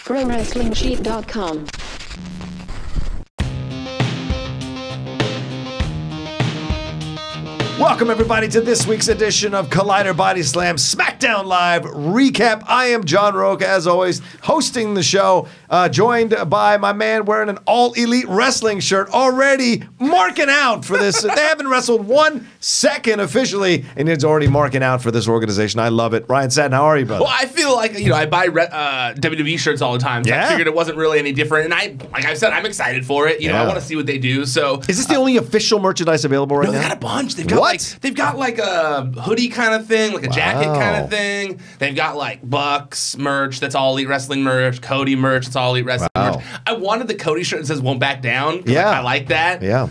ProWrestlingSheet.com. Welcome, everybody, to this week's edition of Collider Body Slam SmackDown Live Recap. I am John Rocha, as always, hosting the show, joined by my man wearing an All Elite Wrestling shirt, already marking out for this. They haven't wrestled 1 second officially, and it's already marking out for this organization. I love it. Ryan Satin, how are you, brother? Well, I feel like, I buy WWE shirts all the time, so I figured it wasn't really any different. And like I said, I'm excited for it. I want to see what they do. So, is this the only official merchandise available right now? They got a bunch. They've got like a hoodie kind of thing, like a jacket kind of thing. They've got like Bucks merch, that's All Elite Wrestling merch. Cody merch, that's All Elite Wrestling merch. I wanted the Cody shirt that says "Won't Back Down." Yeah, I like that. Yeah,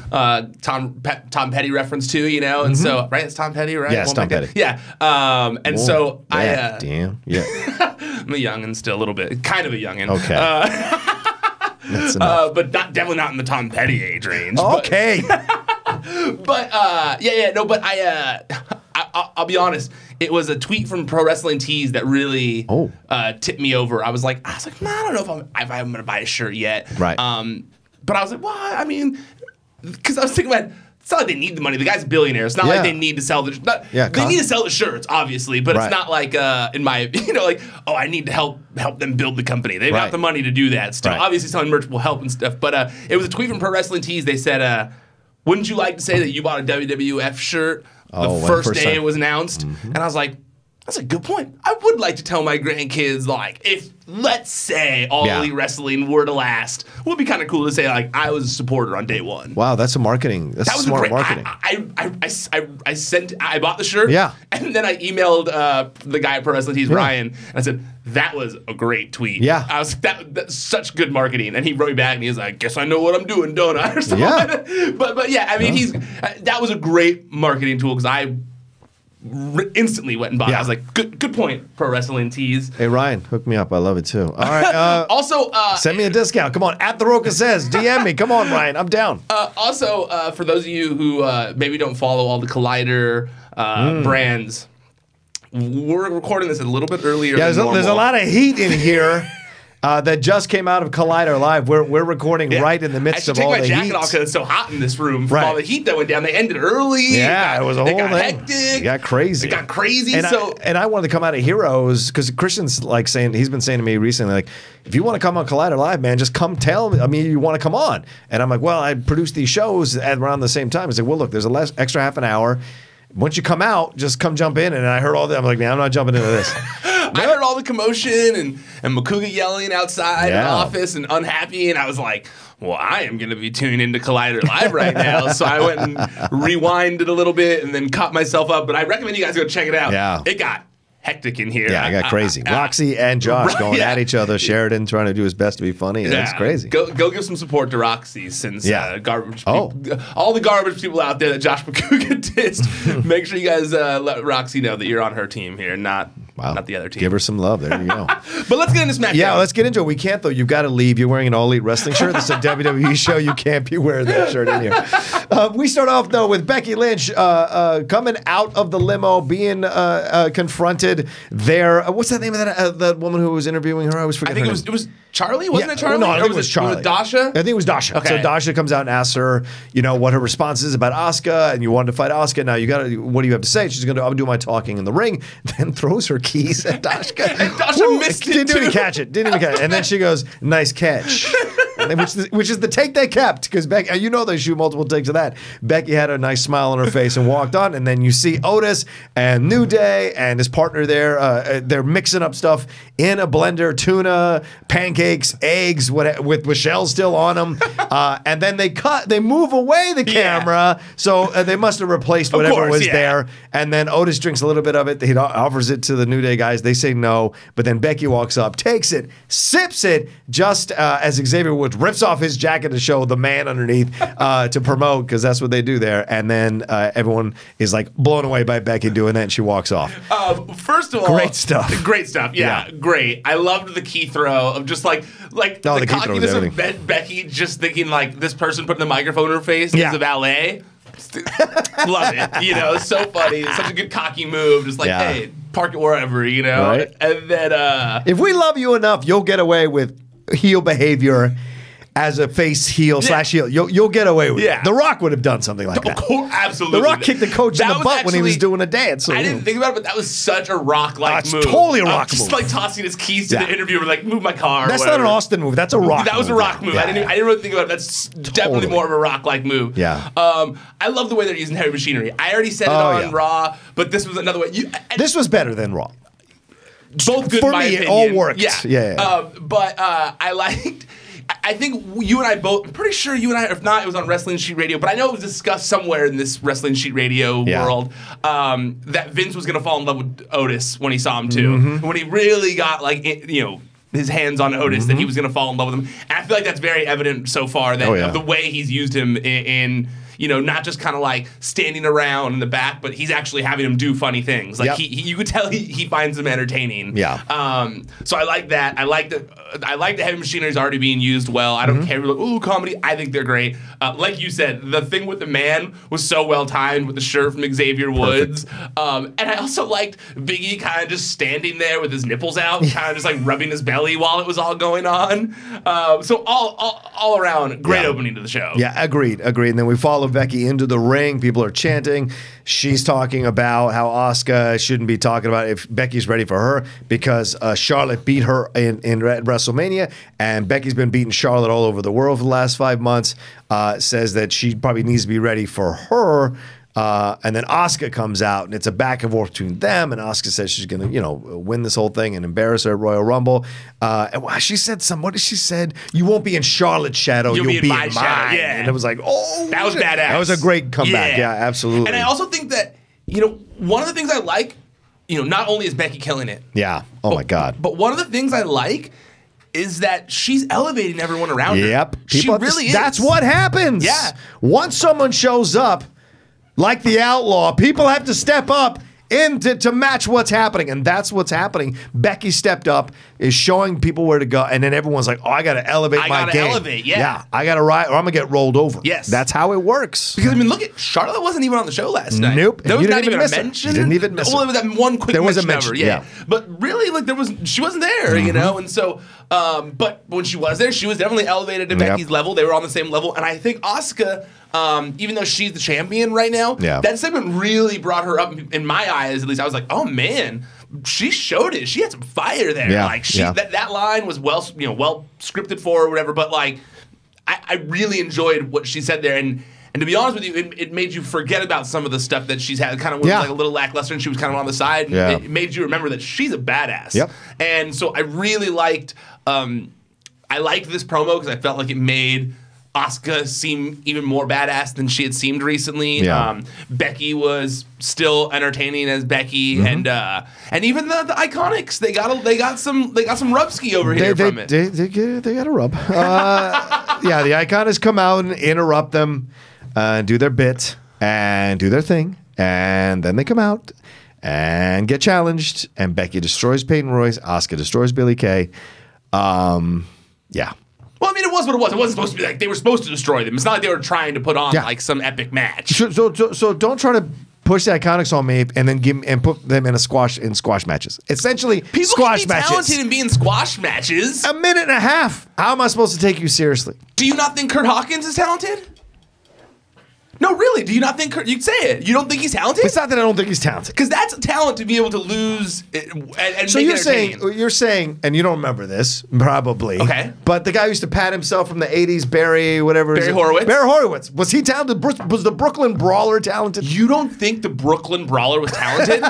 Tom Petty reference too, and so right, it's Tom Petty, right? Yes, Tom Petty. Yeah, and so I'm a youngin' still a little bit, kind of a youngin'. Okay. That's enough. But definitely not in the Tom Petty age range. Okay. But I'll be honest. It was a tweet from Pro Wrestling Tees that really tipped me over. I was like, I don't know if I'm going to buy a shirt yet. Right. But I was like, well, I mean, because I was thinking about. It's not like they need the money. The guy's a billionaire. It's not like they need to sell the. They need to sell the shirts, obviously, but it's not like in my I need to help them build the company. They've got the money to do that. Still, obviously, selling merch will help and stuff. But it was a tweet from Pro Wrestling Tees. They said, "Wouldn't you like to say that you bought a WWF shirt the first day it was announced?" And I was like, that's a good point. I would like to tell my grandkids, like, if, let's say, All Elite Wrestling were to last, it would be kind of cool to say, like, I was a supporter on day one. Wow, that's a marketing. That's smart marketing. I bought the shirt. Yeah. And then I emailed the guy at Pro Wrestling Tees, Bryan, and I said, that was a great tweet. Yeah. I was that's such good marketing. And he wrote me back and he was like, guess I know what I'm doing, don't I? Or something like that. But yeah, I mean, that was a great marketing tool because I instantly went and bought it. I was like, good point, Pro Wrestling Tees. Hey, Ryan, hook me up. I love it, too. All right. Also, send me a discount. Come on. At The Rocha Says. DM me. Come on, Ryan. I'm down. Also, for those of you who maybe don't follow all the Collider brands, we're recording this a little bit earlier than normal. There's a lot of heat in here. That just came out of Collider Live. We're recording right in the midst of all the heat. I should take my jacket off because it's so hot in this room from all the heat that went down. They ended early. Yeah, it was a whole thing. Hectic. It got crazy. And I wanted to come out of Heroes because Christian's like saying, he's been saying to me recently, like, if you want to come on Collider Live, man, just come tell me. I mean, you want to come on. And I'm like, well, I produced these shows at around the same time. He's like, well, look, there's a extra half an hour. Once you come out, just come jump in. And I heard all that. I'm like, man, I'm not jumping into this. I heard all the commotion and Makuga yelling outside in the office and unhappy, and I was like, well, I am going to be tuning into Collider Live right now. So I went and rewinded a little bit and then caught myself up. But I recommend you guys go check it out. Yeah. It got hectic in here. Yeah, I got crazy. Roxy and Josh going at each other. Sheridan trying to do his best to be funny. That's crazy. Go give some support to Roxy since garbage people, all the garbage people out there that Josh Makuga dissed. Make sure you guys let Roxy know that you're on her team here, not the other team. Give her some love. There you go. But let's get into SmackDown. Yeah, let's get into it. We can't, though. You've got to leave. You're wearing an All Elite Wrestling shirt. This is a WWE show. You can't be wearing that shirt in here. We start off, though, with Becky Lynch coming out of the limo, being confronted there. What's that name of that woman who was interviewing her? I was forgetting. I think it was Charlie. Wasn't it Charlie? No, I think it was Charlie. Was it Dasha? I think it was Dasha. Okay. So Dasha comes out and asks her, what her response is about Asuka, and you wanted to fight Asuka. Now what do you have to say? She's going to, I'm doing my talking in the ring. Then throws her keys at Dasha. And Dasha missed it. Didn't even catch it. And then she goes, nice catch. Which is the take they kept, because Becky, they shoot multiple takes of that. Becky had a nice smile on her face and walked on, and then you see Otis and New Day and his partner there. They're mixing up stuff in a blender, tuna, pancakes, eggs, with Michelle still on them. And then they move away the camera, so they must have replaced whatever was there. And then Otis drinks a little bit of it. He offers it to the New Day guys. They say no, but then Becky walks up, takes it, sips it, just as Xavier Woods rips off his jacket to show the man underneath to promote, because that's what they do there. And then everyone is like blown away by Becky doing that, and she walks off. First of all, great stuff. Yeah, great. I loved the key throw of just the cockiness of Becky just thinking like this person putting the microphone in her face is a valet. Love it. So funny. Such a good cocky move. Just hey, park it wherever, Right? And then if we love you enough, you'll get away with heel behavior as a face heel slash heel. You'll get away with it. The Rock would have done something like that. Absolutely. The Rock kicked the coach in the butt when he was doing a dance. So, I didn't think about it, but that was such a Rock-like move. It's totally a Rock move. Just like tossing his keys to the interviewer, like, move my car. That's not an Austin move. That's a Rock move. That was a Rock move. I didn't really think about it. That's definitely more of a Rock-like move. Yeah. I love the way they're using heavy machinery. I already said it on Raw, but this was another way. This was better than Raw. Both good, for in my me, opinion. it all worked. Yeah. But I liked. I think you and I both. I'm pretty sure you and I. If not, it was on Wrestling Sheet Radio. But I know it was discussed somewhere in this Wrestling Sheet Radio world that Vince was going to fall in love with Otis when he saw him too. When he really got his hands on Otis, that he was going to fall in love with him. And I feel like that's very evident so far that of the way he's used him in not just kind of like standing around in the back, but he's actually having him do funny things. Like you could tell he finds them entertaining. Yeah. So I like that. I like the heavy machinery is already being used well. I don't care. Like, ooh, comedy. I think they're great. Like you said, the thing with the man was so well timed with the shirt from Xavier Woods. And I also liked Big E kind of just standing there with his nipples out, kind of just like rubbing his belly while it was all going on. So all around, great opening to the show. Yeah, agreed. And then we follow Becky into the ring. People are chanting. She's talking about how Asuka shouldn't be talking about if Becky's ready for her because Charlotte beat her in WrestleMania, and Becky's been beating Charlotte all over the world for the last 5 months. Says that she probably needs to be ready for her. And then Asuka comes out, and it's a back and forth between them. And Asuka says she's going to, win this whole thing and embarrass her at Royal Rumble. And she said what did she said? You won't be in Charlotte's shadow, you'll be in mine. Shadow. Yeah. And it was like, oh, that was badass. That was a great comeback. Yeah, absolutely. And I also think that, one of the things I like, not only is Becky killing it. Yeah. Oh my God. But one of the things I like is that she's elevating everyone around her. Yep. She really is. That's what happens. Yeah. Once someone shows up, like the Outlaw, people have to step up to match what's happening, and that's what's happening. Becky stepped up, is showing people where to go, and then everyone's like, "Oh, I got to elevate my game. I got to elevate, yeah. I got to ride, or I'm gonna get rolled over." Yes, that's how it works. Because look at Charlotte wasn't even on the show last night. Nope, there was not even a mention. You didn't even miss. Well, there was that one quick there was a mention, yeah. But really, she wasn't there, and so. But when she was there, she was definitely elevated to Becky's level. They were on the same level, and I think Asuka. Even though she's the champion right now, that segment really brought her up in my eyes. At least I was like, "Oh man, she showed it. She had some fire there. That line was well scripted for or whatever." But I really enjoyed what she said there, and to be honest with you, it made you forget about some of the stuff that she's had. Kind of was like a little lackluster, and she was kind of on the side. And it made you remember that she's a badass. Yep. And so I really liked. I liked this promo because I felt like it made Asuka seem even more badass than she had seemed recently. Yeah. Becky was still entertaining as Becky, and even the Iconics they got some rubski over here from it. They got a rub. Yeah, the Iconics come out and interrupt them, do their bit and do their thing, and then they come out and get challenged, and Becky destroys Peyton Royce. Asuka destroys Billie Kay. Yeah. Well, I mean, it was what it was. It wasn't supposed to be like they were supposed to destroy them. It's not like they were trying to put on like some epic match. So don't try to push the Iconics on me and then put them in squash matches. Essentially, people squash can be matches. talented in being squash matches. A minute and a half. How am I supposed to take you seriously? Do you not think Kurt Hawkins is talented? No, really. Do you not think you can say it? You don't think he's talented? It's not that I don't think he's talented. Because that's a talent to be able to lose and so make you're saying, and you don't remember this probably. Okay. But the guy who used to pat himself from the '80s, Barry Horowitz. Barry Horowitz. Was he talented? Was the Brooklyn Brawler talented? You don't think the Brooklyn Brawler was talented?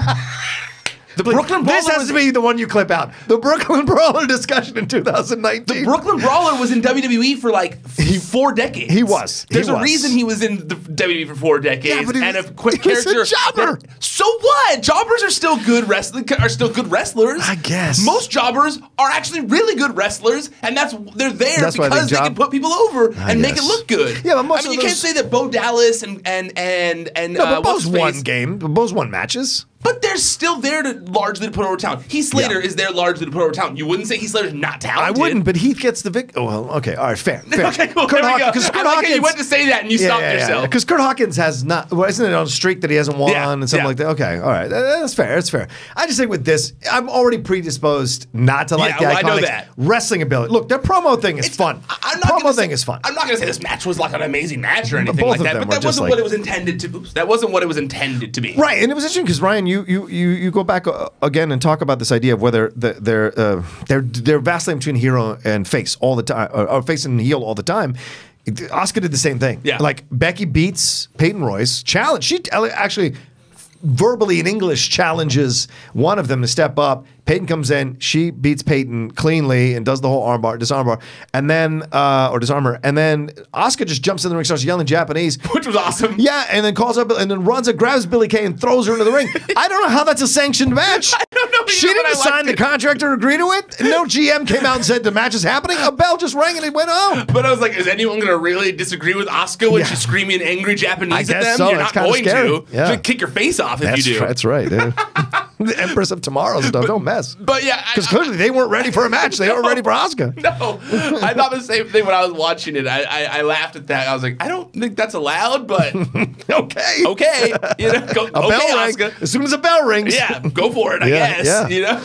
The Brooklyn Brawler. This has to be the one you clip out. The Brooklyn Brawler discussion in 2019. The Brooklyn Brawler was in WWE for like 4 decades. He was. There's a reason he was in the WWE for 4 decades. Yeah, and a quick character. A jobber. So what? Jobbers are still good wrestlers. I guess. Most jobbers are actually really good wrestlers, and they're there because they can put people over and make it look good. Yeah, but most you can't say that Bo Dallas and no, but Bo's won game. Bo's won matches. But they're still there to largely put over talent. Heath Slater is there largely to put over talent. You wouldn't say Heath Slater's not talented. I wouldn't, but Heath gets the victory. Oh, well, okay, all right, fair. Okay, cool. Kurt Hawkins, you went to say that and you stopped yourself. Because Kurt Hawkins has not, well, isn't it on a streak that he hasn't won and something like that? Okay, all right, that's fair. That's fair. I just think with this, I'm already predisposed not to like the Iconics. I know that. Wrestling ability. Look, their promo thing is fun. Promo thing is fun. I'm not going to say this match was like an amazing match or anything like that, but that wasn't what it was intended to. That wasn't what it was intended to be. Right, and it was interesting because Ryan, you go back again and talk about this idea of whether they're vacillating between hero and face all the time, or face and heel all the time. Asuka did the same thing. Yeah. Like Becky beats Peyton Royce, challenge. She actually verbally in English challenges one of them to step up. Peyton comes in, she beats Peyton cleanly and does the whole disarm bar, and then or disarm her, and then Asuka just jumps in the ring, starts yelling Japanese, which was awesome. Yeah, and then calls up and then runs and grabs Billie Kay and throws her into the ring. I don't know how that's a sanctioned match. I don't know. She didn't sign the contract or agree to it. No GM came out and said the match is happening. A bell just rang and it went home. But I was like, is anyone going to really disagree with Asuka when she's screaming angry Japanese at them? So. You're not going to. Yeah. She'll kick your face off if you do. That's right. The Empress of Tomorrow stuff. Don't mess. But yeah, because clearly they weren't ready for a match. They weren't ready for Asuka. No, I thought the same thing when I was watching it. I laughed at that. I was like, I don't think that's allowed, but okay, you know, go, a bell Asuka. As soon as a bell rings, go for it. I guess. Yeah. You know.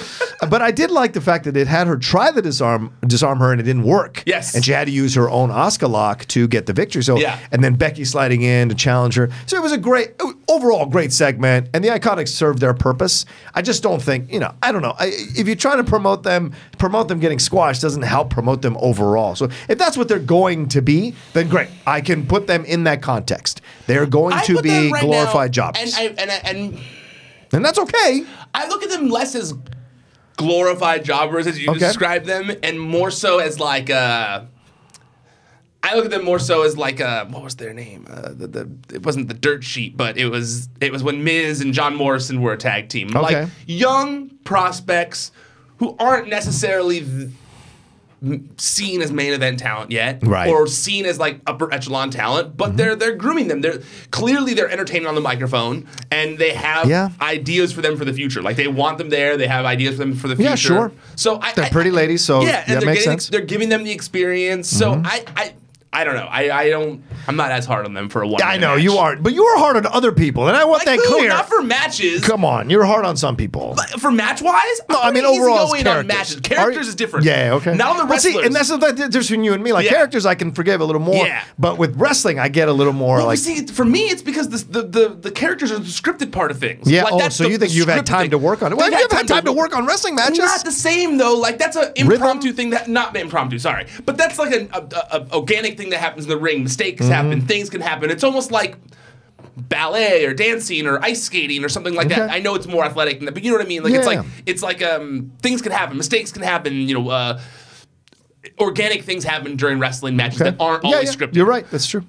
But I did like the fact that it had her try the disarm her, and it didn't work. Yes, and she had to use her own Asuka lock to get the victory. So and then Becky sliding in to challenge her. So it was a overall great segment, and the Iconics served their purpose. I just don't think, I don't know. If you're trying to promote them getting squashed doesn't help promote them overall. So if that's what they're going to be, then great. I can put them in that context. They're going to be glorified jobbers. And that's okay. I look at them less as glorified jobbers as you describe them, and more so as like I look at them more so as like what was their name? It wasn't the Dirt Sheet, but it was when Miz and John Morrison were a tag team. Like young prospects who aren't necessarily seen as main event talent yet, or seen as like upper echelon talent, but they're grooming them. They're entertaining on the microphone, and they have ideas for them for the future. Like they want them there. They have ideas for them for the future. Yeah, sure. So they're pretty ladies. So that makes sense. They're giving them the experience. So I don't know. I'm not as hard on them for a one-minute I know match. You aren't, but you are hard on other people, and I want that clear. Not for matches. Come on, you're hard on some people. But for match-wise? No, I mean overall going on matches. Characters is different. Yeah, okay. Not on the wrestlers. See, and that's the difference between you and me. Like characters, I can forgive a little more. Yeah. But with wrestling, I get a little more like. See, for me, it's because the characters are the scripted part of things. Yeah. Like, so you think you've had time to work on it? Well, you've had time to work on wrestling matches. Not the same though. Like that's an impromptu thing that not impromptu. Sorry, but that's like an organic thing that happens in the ring. Mistakes happen. Things can happen. It's almost like ballet or dancing or ice skating or something like that. I know it's more athletic than that, but you know what I mean? Like it's like things can happen. Mistakes can happen. Organic things happen during wrestling matches that aren't always scripted. You're right. That's true.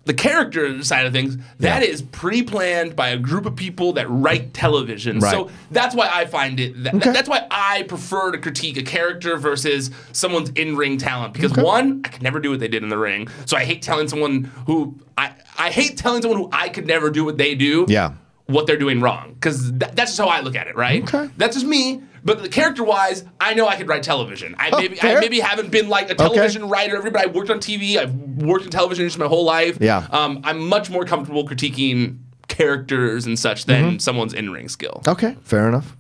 The character side of things, that is pre-planned by a group of people that write television. Right. So that's why I find it, that's why I prefer to critique a character versus someone's in-ring talent. Because one, I could never do what they did in the ring. So I hate telling someone who, I hate telling someone who I could never do what they do, what they're doing wrong. Because that's just how I look at it, right? Okay. That's just me. But the character-wise, I know I could write television. I maybe haven't been like a television writer. Everybody, I worked on TV. I've worked in television just my whole life. Yeah. I'm much more comfortable critiquing characters and such than someone's in-ring skill. Okay, fair enough.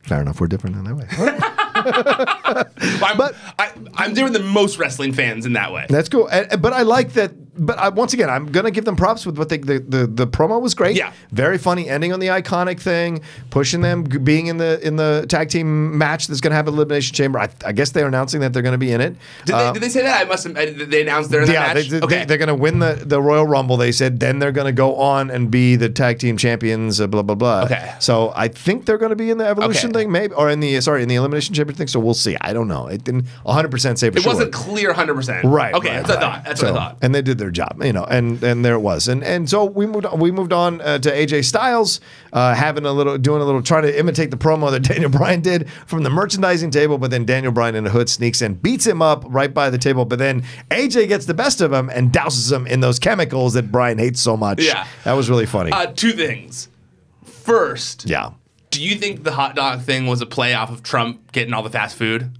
Fair enough. We're different in that way. I'm different than most wrestling fans in that way. That's cool. But I like that. But once again, I'm going to give them props with what the promo was great. Yeah. Very funny ending on the Iconic thing, pushing them being in the tag team match that's going to have an Elimination Chamber. I guess they're announcing that they're going to be in it. Did they say that? I must have. They announced they're in the match? They're going to win the Royal Rumble, they said. Then they're going to go on and be the tag team champions, blah, blah, blah. Okay. So I think they're going to be in the Evolution thing, maybe, or in the Elimination Chamber thing. So we'll see. I don't know. It didn't 100% say for sure. It wasn't clear 100%. Right. Okay, that's what I thought. That's what I thought. And they did their job, and there it was, and so we moved on to AJ Styles, doing a little, trying to imitate the promo that Daniel Bryan did from the merchandising table, but then Daniel Bryan in a hood sneaks in, beats him up right by the table, but then AJ gets the best of him and douses him in those chemicals that Bryan hates so much. Yeah, that was really funny. Two things. First, Do you think the hot dog thing was a play off of Trump getting all the fast food?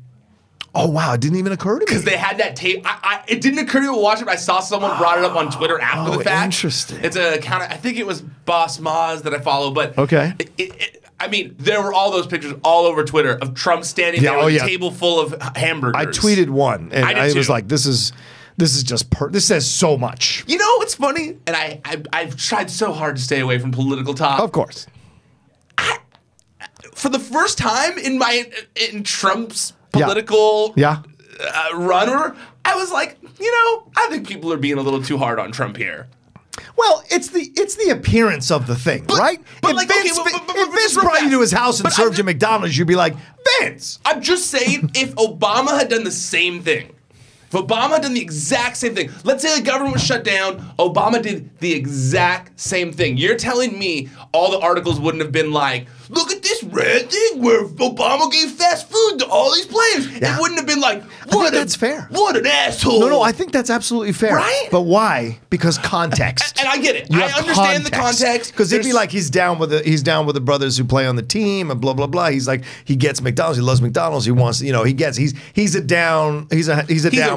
Oh, wow. It didn't even occur to me. Because they had that tape. It didn't occur to me to watch it, but I saw someone brought it up on Twitter after the fact. Interesting. It's an account. I think it was Boss Moz that I follow. But okay. I mean, there were all those pictures all over Twitter of Trump standing there with a table full of hamburgers. I tweeted one, and I was like, this is just this says so much. You know what's funny? And I've tried so hard to stay away from political talk. Of course. For the first time in Trump's political runner, I was like, I think people are being a little too hard on Trump here. Well, it's the appearance of the thing, right? But if Vince brought you to his house and served you McDonald's, you'd be like, Vince. I'm just saying, if Obama had done the same thing, if Obama had done the exact same thing, let's say the government was shut down, Obama did the exact same thing. You're telling me all the articles wouldn't have been like, look at this red thing where Obama gave fast food to all these players. Yeah. It wouldn't have been like, that's fair. What an asshole. No, I think that's absolutely fair. Right? But why? Because context. And I get it. I understand the context. Because it'd be like he's down with the brothers who play on the team and blah blah blah. He's like he gets McDonald's. He loves McDonald's. He wants he's a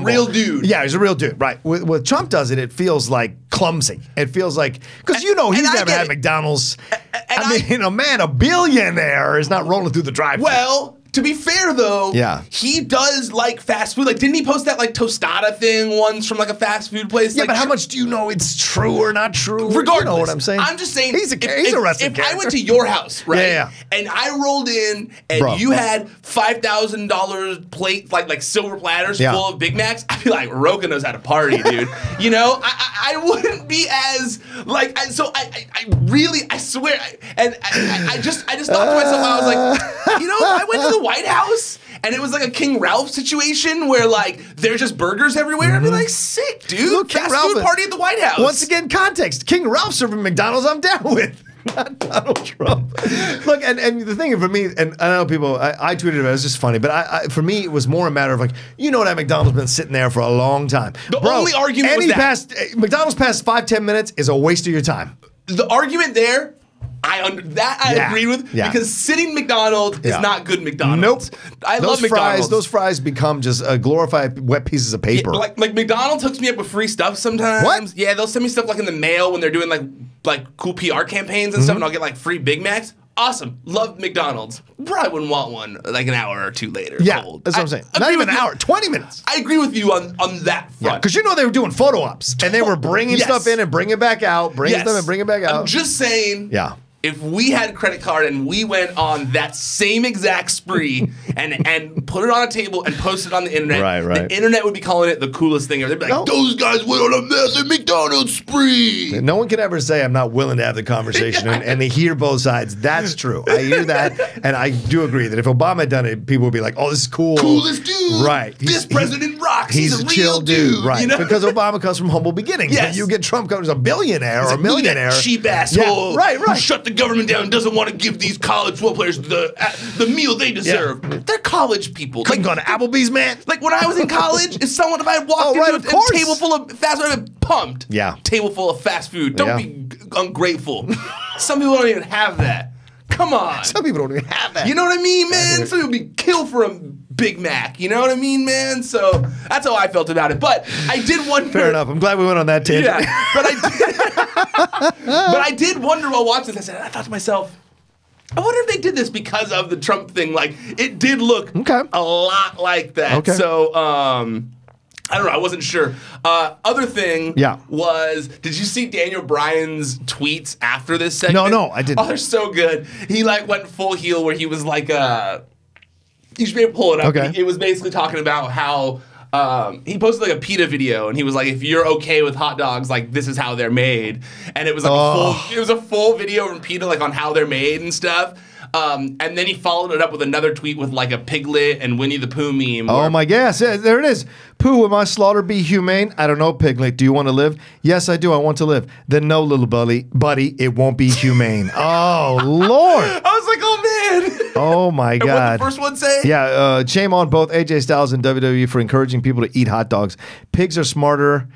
real dude. Yeah, he's a real dude. Right. When Trump does it, it feels like clumsy. It feels like because he's never had McDonald's. A billionaire is not rolling through the drive-thru. Well, to be fair though, he does like fast food. Like, didn't he post that like tostada thing once from like a fast food place? Yeah, like, but how much do you know it's true or not true? Regardless, you know what I'm saying. I'm just saying he's a wrestling character. If I went to your house, right? Yeah. And I rolled in and you had $5,000 plate like silver platters full of Big Macs, I'd be like, Rocha knows how to party, dude. I wouldn't be as like. I swear, I just thought to myself, I was like, I went to the White House and it was like a King Ralph situation where like there's just burgers everywhere. I'd be like, sick, dude. Look, fast food party at the White House. Once again, context. King Ralph serving McDonald's, I'm down with. Not Donald Trump. Look, and the thing for me, and I know people, I tweeted about it, it's just funny, but for me, it was more a matter of like, that McDonald's been sitting there for a long time. The only argument was that McDonald's past 5-10 minutes is a waste of your time. The argument there, I agree with because sitting McDonald's is not good McDonald's. Nope. I love McDonald's. Those fries become just glorified wet pieces of paper. Yeah, like McDonald's hooks me up with free stuff sometimes. What? Yeah, they'll send me stuff like in the mail when they're doing like cool PR campaigns and stuff, and I'll get like free Big Macs. Awesome. Love McDonald's. Probably wouldn't want one like an hour or two later. Yeah, cold. that's what I'm saying. Not even an hour, 20 minutes. I agree with you on that front. Because they were doing photo ops, and they were bringing stuff in and bringing it back out, bringing stuff and bringing it back out. I'm just saying. Yeah. If we had a credit card and we went on that same exact spree and put it on a table and posted it on the internet, the internet would be calling it the coolest thing ever. They'd be like, those guys went on a massive McDonald's spree. No one can ever say I'm not willing to have the conversation and they hear both sides. That's true. I hear that, and I do agree that if Obama had done it, people would be like, oh, this is cool. Coolest dude. Right. This president rocks. He's a chill real dude. Right. Because Obama comes from humble beginnings. Yes. But you get Trump comes a billionaire or a millionaire. Cheap asshole. Yeah. Right. Who shut the government down and doesn't want to give these college football players the meal they deserve. Yeah. They're college people. Couldn't go to Applebee's, man. Like when I was in college, if I had walked into a table full of fast food, I'd have been pumped. Yeah. Table full of fast food. Don't be ungrateful. Some people don't even have that. Come on. Some people don't even have that. You know what I mean, man? Some people be killed for a Big Mac. You know what I mean, man? So that's how I felt about it. But I did wonder. Fair enough. I'm glad we went on that tangent. Yeah. But I did wonder while watching this. I thought to myself, I wonder if they did this because of the Trump thing. Like, it did look a lot like that. Okay. So, I don't know. I wasn't sure. Other thing was, did you see Daniel Bryan's tweets after this segment? No, I didn't. Oh, they're so good. He went full heel where he was like, you should be able to pull it up. Okay. It was basically talking about how he posted like a PETA video, and he was like, "If you're okay with hot dogs, like this is how they're made." And it was like a full video from PETA, like on how they're made and stuff. And then he followed it up with another tweet with like a Piglet and Winnie the Pooh meme. Oh my gosh, yeah, there it is. Pooh, will my slaughter be humane? I don't know, Piglet. Do you want to live? Yes, I do. I want to live. Then no, little buddy, it won't be humane. Oh Lord. I was like, oh man. Oh my God. And what did the first one say? Yeah, shame on both AJ Styles and WWE for encouraging people to eat hot dogs. Pigs are smarter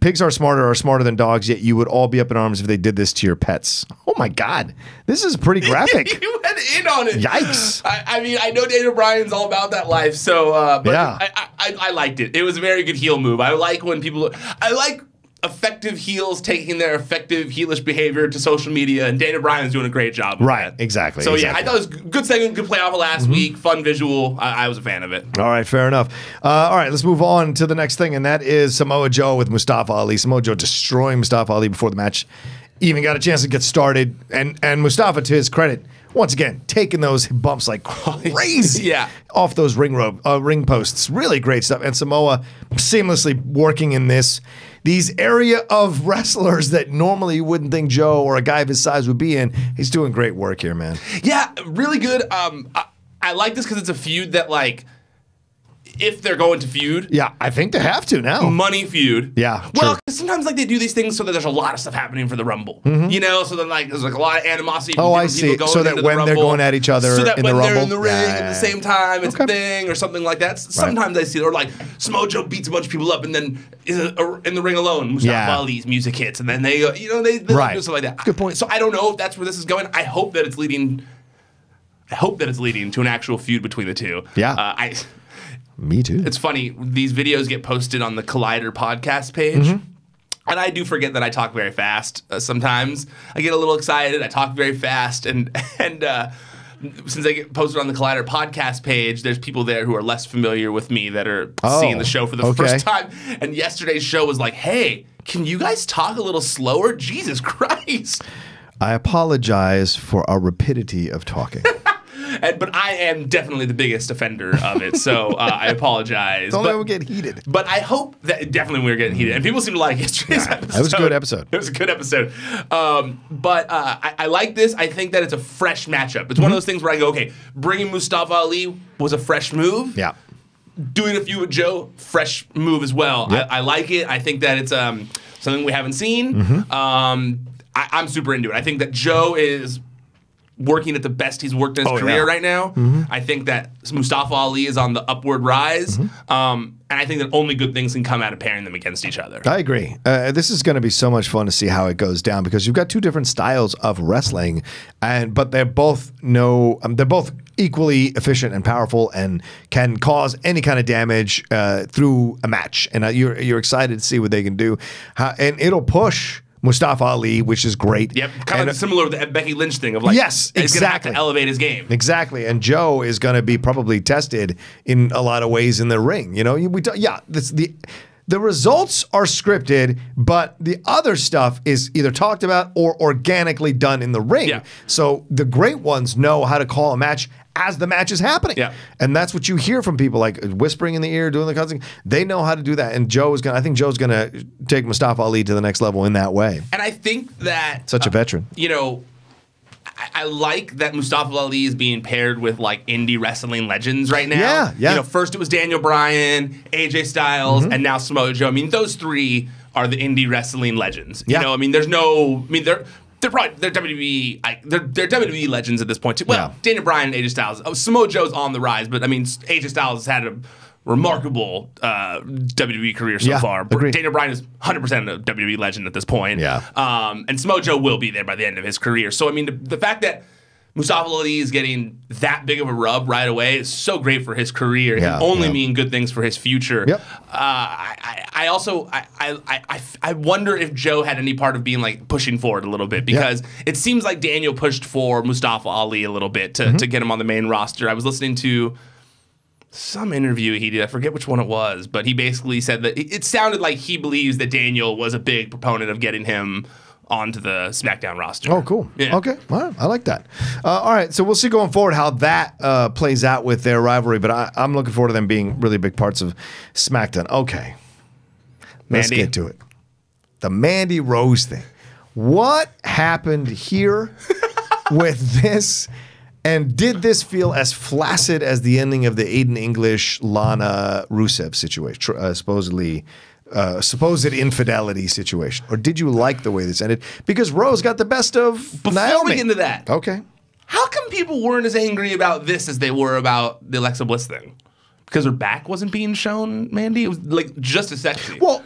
Pigs are smarter than dogs, yet you would all be up in arms if they did this to your pets. Oh my God. This is pretty graphic. You went in on it. Yikes. I mean, I know Daniel Bryan's all about that life, so but yeah. I liked it. It was a very good heel move. I like when people, I like effective heels taking their effective heelish behavior to social media, and Daniel Bryan's doing a great job with that. Exactly. So yeah, I thought it was a good segment, good playoff last week, fun visual. I was a fan of it. All right, fair enough. All right, let's move on to the next thing, and that is Samoa Joe with Mustafa Ali. Samoa Joe destroying Mustafa Ali before the match even got a chance to get started, and Mustafa, to his credit, once again, taking those bumps like crazy off those ring posts. Really great stuff. And Samoa seamlessly working in these area of wrestlers that normally you wouldn't think Joe or a guy of his size would be in. He's doing great work here, man. Yeah, really good. I like this because it's a feud that, like, if they're going to feud. Yeah, I think they have to now. Money feud. Yeah, well, because sometimes like they do these things so that there's a lot of stuff happening for the Rumble. You know, so then like there's like a lot of animosity. Oh, I see. So that when they're going at each other in the Rumble. So that when they're in the ring at the same time, it's a thing or something like that. Sometimes I see it. Or like Samoa Joe beats a bunch of people up and then in the ring alone, Mustafa Ali's music hits. And then they do stuff like that. Good point. So I don't know if that's where this is going. I hope that it's leading to an actual feud between the two. Yeah. Me too. It's funny. These videos get posted on the Collider podcast page. And I do forget that I talk very fast sometimes. I get a little excited. I talk very fast. And since they get posted on the Collider podcast page, there's people there who are less familiar with me that are seeing the show for the first time. And yesterday's show was like, hey, can you guys talk a little slower? Jesus Christ. I apologize for our rapidity of talking. But I am definitely the biggest offender of it, so I apologize. Don't let it get heated. But I hope that definitely we were getting heated, and people seem to like yesterday's episode. That was a good episode. It was a good episode. But I like this. I think that it's a fresh matchup. It's one of those things where I go, okay, bringing Mustafa Ali was a fresh move. Yeah. Doing a feud with Joe, fresh move as well. Yep. I like it. I think that it's something we haven't seen. I'm super into it. I think that Joe is working at the best he's worked in his career right now. I think that Mustafa Ali is on the upward rise. And I think that only good things can come out of pairing them against each other. I agree. This is going to be so much fun to see how it goes down because you've got two different styles of wrestling, but they're both equally efficient and powerful and can cause any kind of damage through a match. And you're excited to see what they can do. And it'll push Mustafa Ali, which is great. Yep, kind of similar to the Becky Lynch thing of like, yes, exactly. He's going to have to elevate his game. Exactly, and Joe is going to be probably tested in a lot of ways in the ring. You know, the results are scripted, but the other stuff is either talked about or organically done in the ring. Yeah. So the great ones know how to call a match as the match is happening. Yeah. And that's what you hear from people, like whispering in the ear, doing the cussing. They know how to do that. And I think Joe's going to take Mustafa Ali to the next level in that way. And I think that such a veteran. You know, I like that Mustafa Ali is being paired with like indie wrestling legends right now. Yeah. You know, first it was Daniel Bryan, AJ Styles, and now Samoa Joe. I mean, those three are the indie wrestling legends. You know, I mean, they're WWE. They're WWE legends at this point too. Well, Daniel Bryan and AJ Styles. Samoa Joe's on the rise, but I mean, AJ Styles has had a remarkable WWE career so far. Agreed. Daniel Bryan is 100% a WWE legend at this point. Yeah. And Samoa Joe will be there by the end of his career. So I mean, the fact that Mustafa Ali is getting that big of a rub right away is so great for his career. Yeah, only mean good things for his future. Yep. I also wonder if Joe had any part of being like pushing forward a little bit because it seems like Daniel pushed for Mustafa Ali a little bit to get him on the main roster. I was listening to some interview he did. I forget which one it was, but he basically said that it sounded like he believes that Daniel was a big proponent of getting him onto the SmackDown roster. Oh, cool. Yeah. Okay. All right. I like that. All right. So we'll see going forward how that plays out with their rivalry, but I'm looking forward to them being really big parts of SmackDown. Okay. Let's get to it. The Mandy Rose thing. What happened here with this? And did this feel as flaccid as the ending of the Aiden English, Lana Rusev situation, supposed infidelity situation? Or did you like the way this ended? Because Rose got the best of Naomi. Before we get into that, okay, how come people weren't as angry about this as they were about the Alexa Bliss thing? because her back wasn't being shown, Mandy? It was like just as sexy. Well,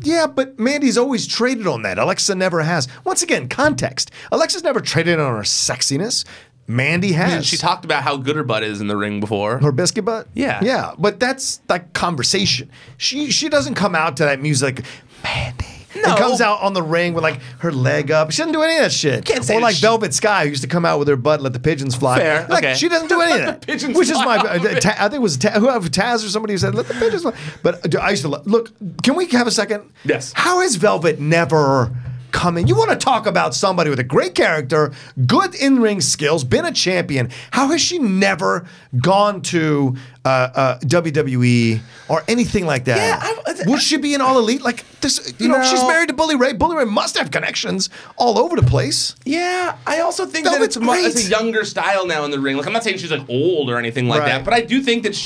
yeah, but Mandy's always traded on that. Alexa never has. Once again, context. Alexa's never traded on her sexiness. Mandy has. I mean, she talked about how good her butt is in the ring before. Her biscuit butt? Yeah. Yeah, but that's like conversation. She doesn't come out to that music like, Mandy. No. And comes out on the ring with like her leg up. She doesn't do any of that shit. Can't say or like Velvet Sky, who used to come out with her butt and let the pigeons fly. Fair. Like, okay. She doesn't do any of that. Pigeons which fly. is my, I think it was whoever Taz or somebody who said, let the pigeons fly. But I used to look, can we have a second? Yes. How has Velvet never coming? You want to talk about somebody with a great character, good in-ring skills, been a champion. How has she never gone to WWE or anything like that? Yeah, would she be an All Elite? Like this, you know, she's married to Bully Ray. Bully Ray must have connections all over the place. Yeah, I also think that it's a younger style now in the ring. Like, I'm not saying she's like old or anything like that, but I do think that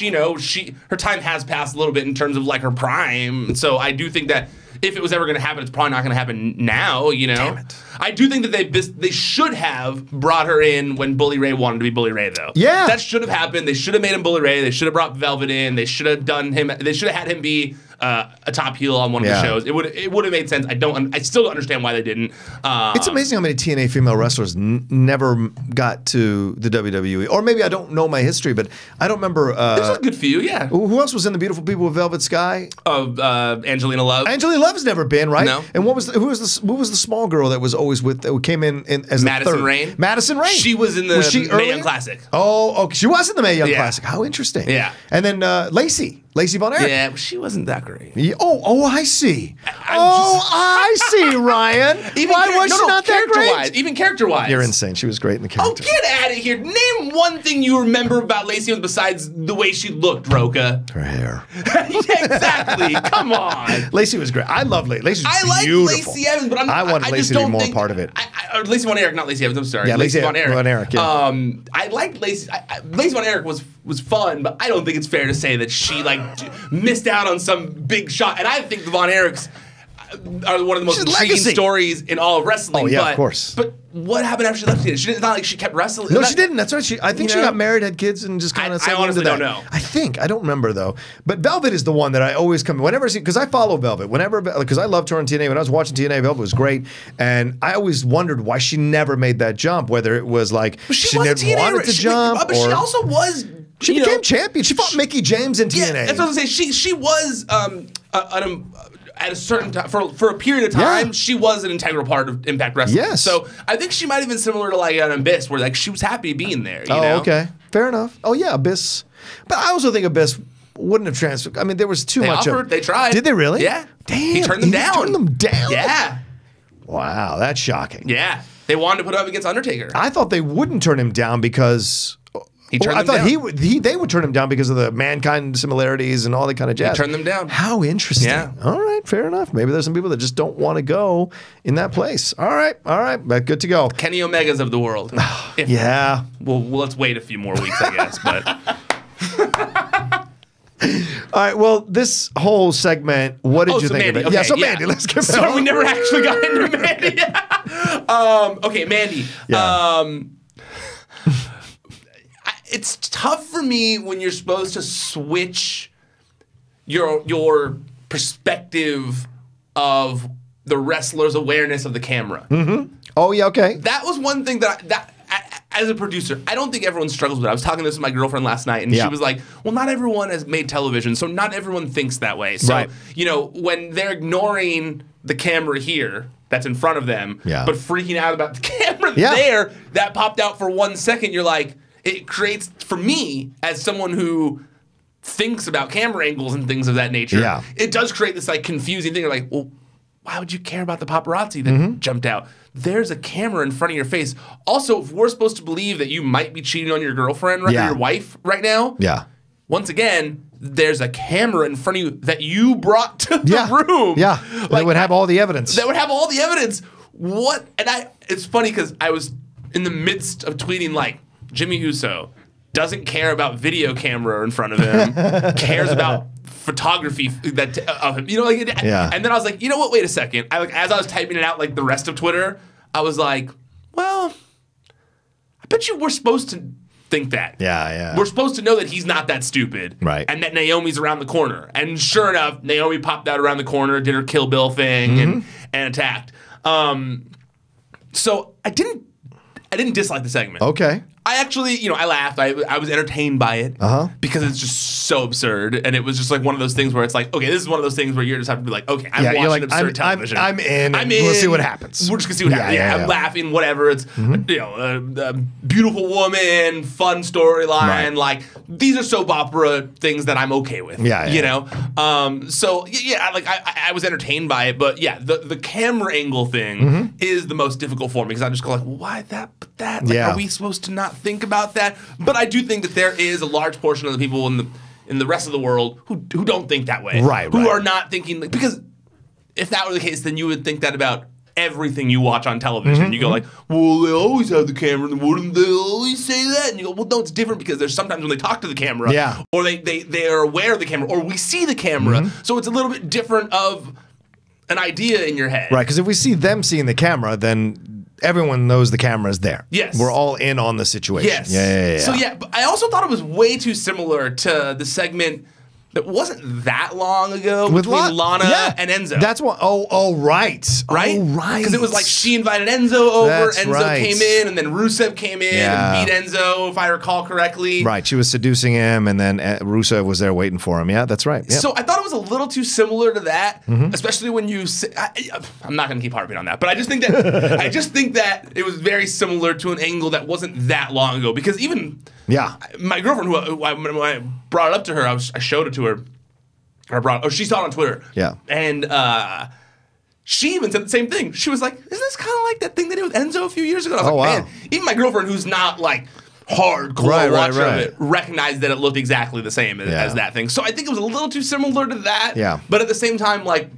her time has passed a little bit in terms of like her prime. So I do think that if it was ever going to happen, it's probably not going to happen now, you know? Damn it. I do think that they should have brought her in when Bully Ray wanted to be Bully Ray, though. Yeah. That should have happened. They should have made him Bully Ray. They should have brought Velvet in. They should have done him. They should have had him be a top heel on one of the shows. It would have made sense. I still don't understand why they didn't. It's amazing how many TNA female wrestlers never got to the WWE. Or maybe I don't know my history, but I don't remember. There's a good few, yeah. Who else was in the Beautiful People with Velvet Sky? Angelina Love. Angelina Love's never been, right? No. And who was the small girl that was always with that came in as Madison the third? Rain. Madison Rain. She was in the Mae Young Classic. Oh, okay. She was in the Mae Young Classic. How interesting. Yeah. And then Lacey Von Erich. Yeah, but she wasn't that great. Yeah. Oh, I see. I see, Ryan. Why was she not that great? Even character-wise. You're insane. She was great in the character. Oh, get out of here. Name one thing you remember about Lacey besides the way she looked, Rocha. Her hair. Yeah, exactly. Come on. Lacey was great. I love Lacey. Lacey's I like beautiful. Lacey Evans, but I wanted Lacey to be more part of it. Lacey Von Erich, not Lacey Evans. I'm sorry. Yeah, Lacey Von Erich. Yeah. I liked Lacey. Lacey Von Erich was fun, but I don't think it's fair to say that she missed out on some big shot. And I think the Von Erichs are one of the most intriguing stories in all of wrestling. Oh yeah, of course. But what happened after she left? It's not like she kept wrestling. No, she didn't. That's right. I think she got married, had kids, and just kind of. I honestly don't know. I don't remember though. But Velvet is the one that I always come whenever I see, because I follow Velvet. Because I loved her on TNA. When I was watching TNA, Velvet was great, and I always wondered why she never made that jump. Whether it was like she never wanted to jump, but she also was. She became champion. She fought Mickie James in TNA. Yeah, that's what I was saying. She was at a certain time for a period of time. She was an integral part of Impact Wrestling. Yes. So I think she might have been similar to like an Abyss, where like she was happy being there. You know? Okay, fair enough. Oh yeah, Abyss. But I also think Abyss wouldn't have transferred. I mean, there was too much. They tried. Did they really? Yeah. Damn. He turned them down. Turned them down. Yeah. Wow, that's shocking. Yeah. They wanted to put him up against Undertaker. I thought they wouldn't turn him down because. I thought they would turn him down because of the Mankind similarities and all that kind of jazz. He turned them down. How interesting. Yeah. All right, fair enough. Maybe there's some people that just don't want to go in that place. All right, but good to go. Kenny Omegas of the world. Yeah. Well, let's wait a few more weeks, I guess. But. All right, well, this whole segment, what did you think Mandy, of it? okay, yeah, so Mandy, let's get started. So we never actually got into Mandy. Okay, Mandy. Yeah. It's tough for me when you're supposed to switch your perspective of the wrestler's awareness of the camera. Mm-hmm. Oh, yeah, okay. That was one thing that as a producer, I don't think everyone struggles with it. I was talking this with my girlfriend last night, and she was like, well, not everyone has made television, so not everyone thinks that way. So, when they're ignoring the camera here that's in front of them, but freaking out about the camera there that popped out for 1 second, you're like, it creates, for me, as someone who thinks about camera angles and things of that nature, it does create this like confusing thing. You're like, well, why would you care about the paparazzi that jumped out? There's a camera in front of your face. Also, if we're supposed to believe that you might be cheating on your girlfriend or your wife right now, once again, there's a camera in front of you that you brought to the room. Yeah, that would have all the evidence. That would have all the evidence. What? And it's funny because I was in the midst of tweeting like, Jimmy Uso doesn't care about video camera in front of him, cares about photography of him. And then I was like, you know what? Wait a second. As I was typing it out like the rest of Twitter, I was like, well, I bet you we're supposed to think that. Yeah. We're supposed to know that he's not that stupid. Right. And that Naomi's around the corner. And sure enough, Naomi popped out around the corner, did her Kill Bill thing, and attacked. So I didn't dislike the segment. Okay. I actually, I laughed. I was entertained by it because it's just so absurd, and it was just like one of those things where it's like, okay, this is one of those things where you just have to be like, okay, I'm watching absurd television. I'm in. We'll see what happens. We're just gonna see what happens. Yeah, I'm laughing. Whatever. It's a beautiful woman, fun storyline. Right. Like these are soap opera things that I'm okay with. So I was entertained by it, but yeah, the camera angle thing is the most difficult for me because I just go like, well, why that? But that? Like, are we supposed to not think about that? But I do think that there is a large portion of the people in the rest of the world who don't think that way. Who are not thinking, because if that were the case, then you would think that about everything you watch on television. You go like, well, they always have the camera, and wouldn't they always say that? And you go, well, no, it's different because there's sometimes when they talk to the camera, or they are aware of the camera, or we see the camera, so it's a little bit different of an idea in your head. Right, because if we see them seeing the camera, then everyone knows the camera is there. Yes. We're all in on the situation. Yes. Yeah. So yeah, but I also thought it was way too similar to the segment that wasn't that long ago between Lana and Enzo. That's what. Right. Because it was like she invited Enzo over. Enzo came in, and then Rusev came in and beat Enzo, if I recall correctly. Right. She was seducing him, and then Rusev was there waiting for him. Yeah, that's right. Yep. So I thought it was a little too similar to that, especially when you. I'm not going to keep harping on that, but I just think that it was very similar to an angle that wasn't that long ago. Because even my girlfriend, when I brought it up to her, I showed it to her. She saw it on Twitter. Yeah. And she even said the same thing. She was like, isn't this kind of like that thing they did with Enzo a few years ago? And I was like, man, even my girlfriend, who's not like hardcore watcher of it, recognized that it looked exactly the same as that thing. So I think it was a little too similar to that. Yeah. But at the same time, like,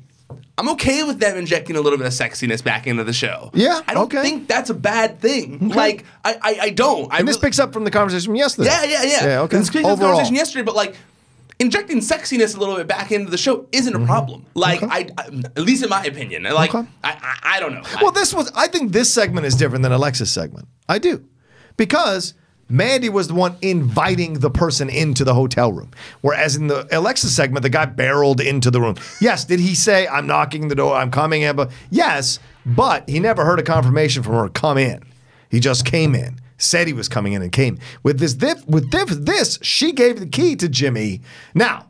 I'm okay with them injecting a little bit of sexiness back into the show. Yeah, I don't think that's a bad thing. Okay. Like, I don't. And this picks up from the conversation from yesterday. Yeah, okay. This picks up from the conversation yesterday, but like, injecting sexiness a little bit back into the show isn't a problem. Like, I at least in my opinion. Like, I don't know. Well, I think this segment is different than Alexa's segment. I do. Because Mandy was the one inviting the person into the hotel room. Whereas in the Alexa segment, the guy barreled into the room. Yes, did he say, I'm knocking the door, I'm coming in? But yes, but he never heard a confirmation from her, come in. He just came in. Said he was coming in and came. With this, she gave the key to Jimmy. Now,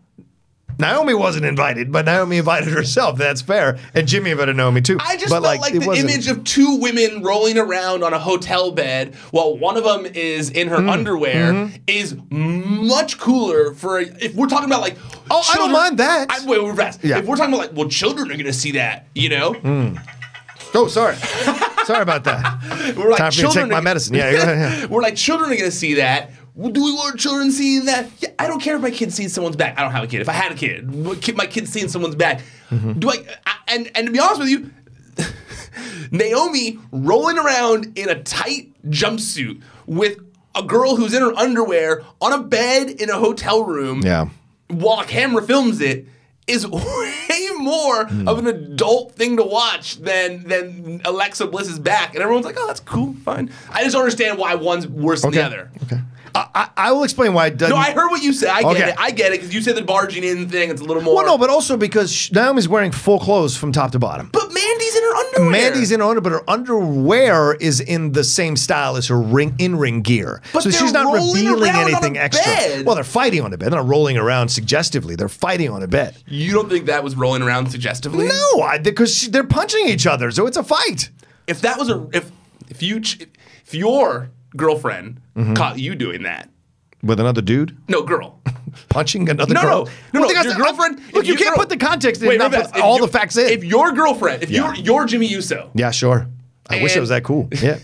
Naomi wasn't invited, but Naomi invited herself. That's fair. And Jimmy invited Naomi too. I just felt like the image of two women rolling around on a hotel bed while one of them is in her underwear is much cooler for if we're talking about like I don't mind that. Wait, we're fast. Yeah. If we're talking about like, well, children are going to see that, you know? Oh, sorry. Sorry about that. We're like, time for me to take my medicine. Yeah. We're like, children are going to see that. Do we want children seeing that? Yeah, I don't care if my kid's seeing someone's back. I don't have a kid. If I had a kid, my kid's seeing someone's back. Do I? And to be honest with you, Naomi rolling around in a tight jumpsuit with a girl who's in her underwear on a bed in a hotel room while a camera films it is way more of an adult thing to watch than Alexa Bliss's back. And everyone's like, oh, that's cool, fine. I just don't understand why one's worse than the other. Okay. I will explain why it doesn't. No, I heard what you said. I get it, because you said the barging in thing, it's a little more. Well, no, but also because Naomi's wearing full clothes from top to bottom. But Mandy's in her underwear. Mandy's in her underwear, but her underwear is in the same style as her in-ring gear. But so she's not revealing anything extra. Bed. Well, they're fighting on a bed. They're not rolling around suggestively. They're fighting on a bed. You don't think that was rolling around suggestively? No, because they're punching each other, so it's a fight. If that was if your girlfriend caught you doing that. With another dude? No, girl. Punching another girl? No, your girlfriend. Look, you can't put the context in and put all the facts in. If your girlfriend, if you're Jimmy Uso. Yeah, sure. I wish it was that cool. Yeah.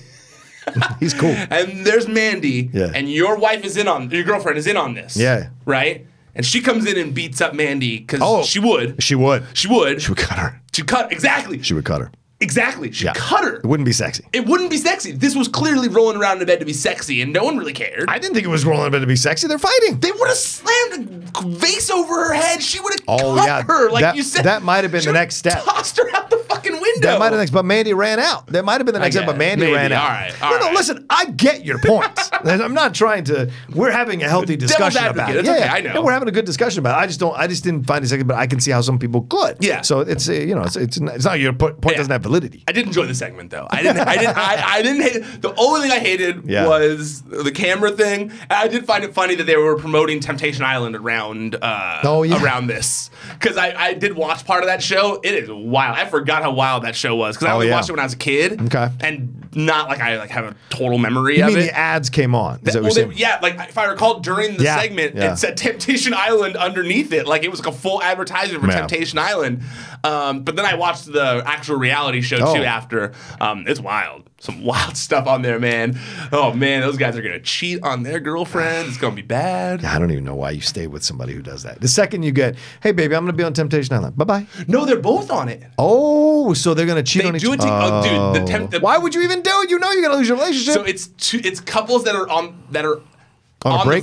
He's cool. And there's Mandy, and your wife is your girlfriend is in on this. Yeah. Right? And she comes in and beats up Mandy because she would. She would. She would. She would cut her. She'd cut, exactly. She would cut her. Exactly. She'd cut her. It wouldn't be sexy. It wouldn't be sexy. This was clearly rolling around in a bed to be sexy, and no one really cared. I didn't think it was rolling in a bed to be sexy. They're fighting. They would have slammed a vase over her head. She would have cut her, like you said. That might have been the next step. Tossed her out the fucking window. That might have been next, but Mandy ran out. That might have been the next episode, but Mandy ran out. All right. Listen, I get your point. I'm not trying to. We're having a healthy discussion about it. Okay, I know. Yeah, we're having a good discussion about it. I just didn't find it second, but I can see how some people could. Yeah. So it's it's not your point doesn't have validity. I did enjoy the segment though. I didn't hate it. The only thing I hated was the camera thing. And I did find it funny that they were promoting Temptation Island around around this, because I did watch part of that show. It is wild. I forgot how wild that show was, because I only watched it when I was a kid. Okay. And not like I have a total memory of it. You mean the ads came on? Like if I recall during the segment, it said Temptation Island underneath it. Like it was like a full advertisement for Temptation Island. But then I watched the actual reality show too after. It's wild. Some wild stuff on there, man. Oh man, those guys are gonna cheat on their girlfriends. It's gonna be bad. I don't even know why you stay with somebody who does that. The second you get, hey baby, I'm gonna be on Temptation Island. Bye bye. No, they're both on it. Oh, so they're gonna cheat on each other. Dude, why would you even do it? You know you're gonna lose your relationship. So it's couples that are on the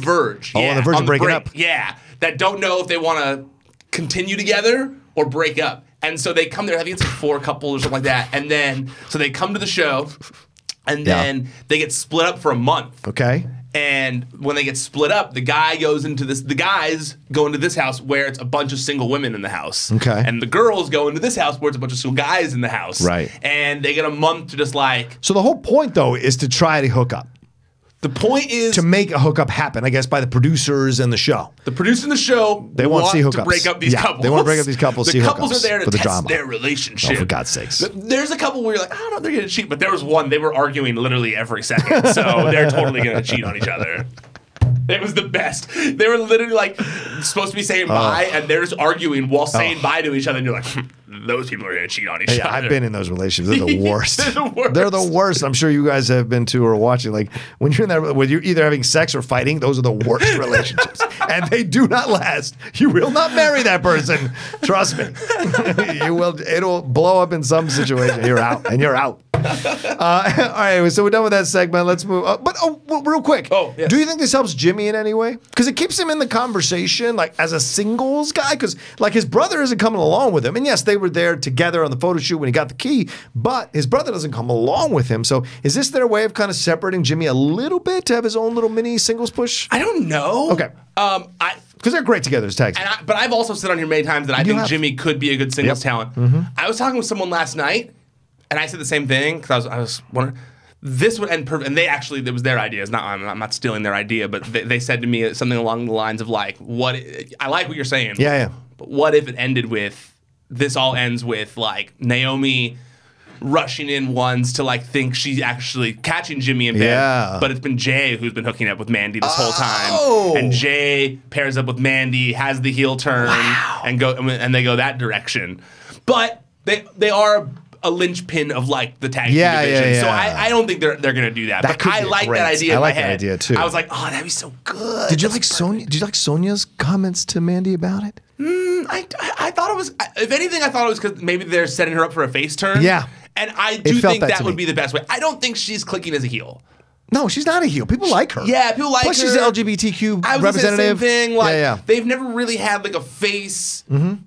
verge. Oh, on the verge of breaking up. Yeah, that don't know if they want to continue together or break up. And so they come there, I think it's like 4 couples or something like that. And then, so they come to the show, and then they get split up for a month. Okay. And when they get split up, the guys go into this house where it's a bunch of single women in the house. Okay. And the girls go into this house where it's a bunch of single guys in the house. Right. And they get a month to just like. So the whole point, though, is to try to hook up. The point is to make a hookup happen, I guess, by the producers and the show. The producers in the show they want to see hookups. To break up these couples. They want to break up these couples. The couples are there to test their relationship. Oh, for God's sakes! There's a couple where you're like, I don't know, they're gonna cheat, but there was one they were arguing literally every second, so they're totally gonna cheat on each other. It was the best. They were literally like supposed to be saying bye, and they're just arguing while saying bye to each other, and you're like, those people are going to cheat on each other. I've been in those relationships. They're the worst. They're the worst. They're the worst. I'm sure you guys have been too or watching. Like when you're in that, when you're either having sex or fighting, those are the worst relationships, and they do not last. You will not marry that person. Trust me. You will. It'll blow up in some situation. You're out, and you're out. All right, so we're done with that segment. Let's move. But real quick. Do you think this helps Jimmy in any way? Because it keeps him in the conversation, like as a singles guy. Because like his brother isn't coming along with him, and yes, they were there together on the photo shoot when he got the key. But his brother doesn't come along with him. So is this their way of kind of separating Jimmy a little bit to have his own little mini singles push? I don't know. Okay. Because they're great together as tag team. But I've also said on here many times that I think Jimmy could be a good singles talent. I was talking with someone last night. And I said the same thing because I was wondering, this would end perfect. And they actually, it was their idea. It's not, I'm not stealing their idea, but they said to me something along the lines of like, I like what you're saying. Yeah. But what if it ended with, this all ends with like Naomi rushing in once to like think she's actually catching Jimmy in bed, but it's been Jay who's been hooking up with Mandy this whole time, and Jay pairs up with Mandy, has the heel turn, and they go that direction. But they are a linchpin of like the tag team division. So I don't think they're gonna do that. But I like that idea in my head. That idea too. I was like, oh, that'd be so good. Did you like Sonya? Did you like Sonya's comments to Mandy about it? I thought it was. If anything, I thought it was because maybe they're setting her up for a face turn. Yeah. And I do think that would be the best way. I don't think she's clicking as a heel. No, she's not a heel. People like her. Yeah, people like her. Plus, she's an LGBTQ representative. Same thing. Like, they've never really had like a face,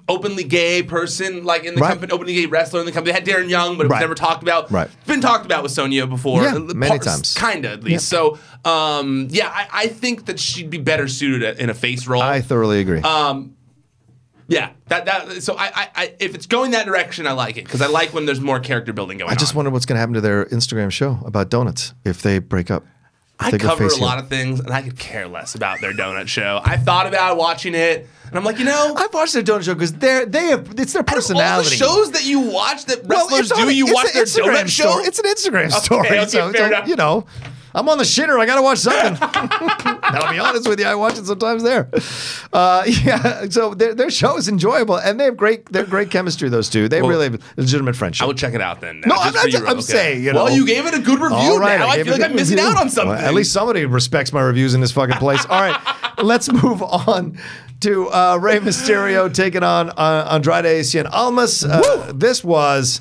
openly gay person like in the company, openly gay wrestler in the company. They had Darren Young, but it was never talked about. It's been talked about with Sonya before. Yeah, many times. Kind of, at least. So, I think that she'd be better suited in a face role. I thoroughly agree. Yeah, so I if it's going that direction, I like it because I like when there's more character building going on. I just wonder what's going to happen to their Instagram show about donuts if they break up. I cover a lot of things, and I could care less about their donut show. I thought about watching it, and I'm like, I've watched their donut show because it's their personality. All the shows that you watch that wrestlers you watch their donut show. It's an Instagram story. Okay, fair enough. I'm on the shitter. I got to watch something. I'll be honest with you. I watch it sometimes there. So their show is enjoyable, and they have great chemistry, those two. They really have legitimate friendship. I would check it out then. No, I'm saying, Well, you gave it a good review. Right, now I feel like I'm missing out on something. Well, at least somebody respects my reviews in this fucking place. All right, let's move on to Rey Mysterio taking on Andrade and Almas. This was.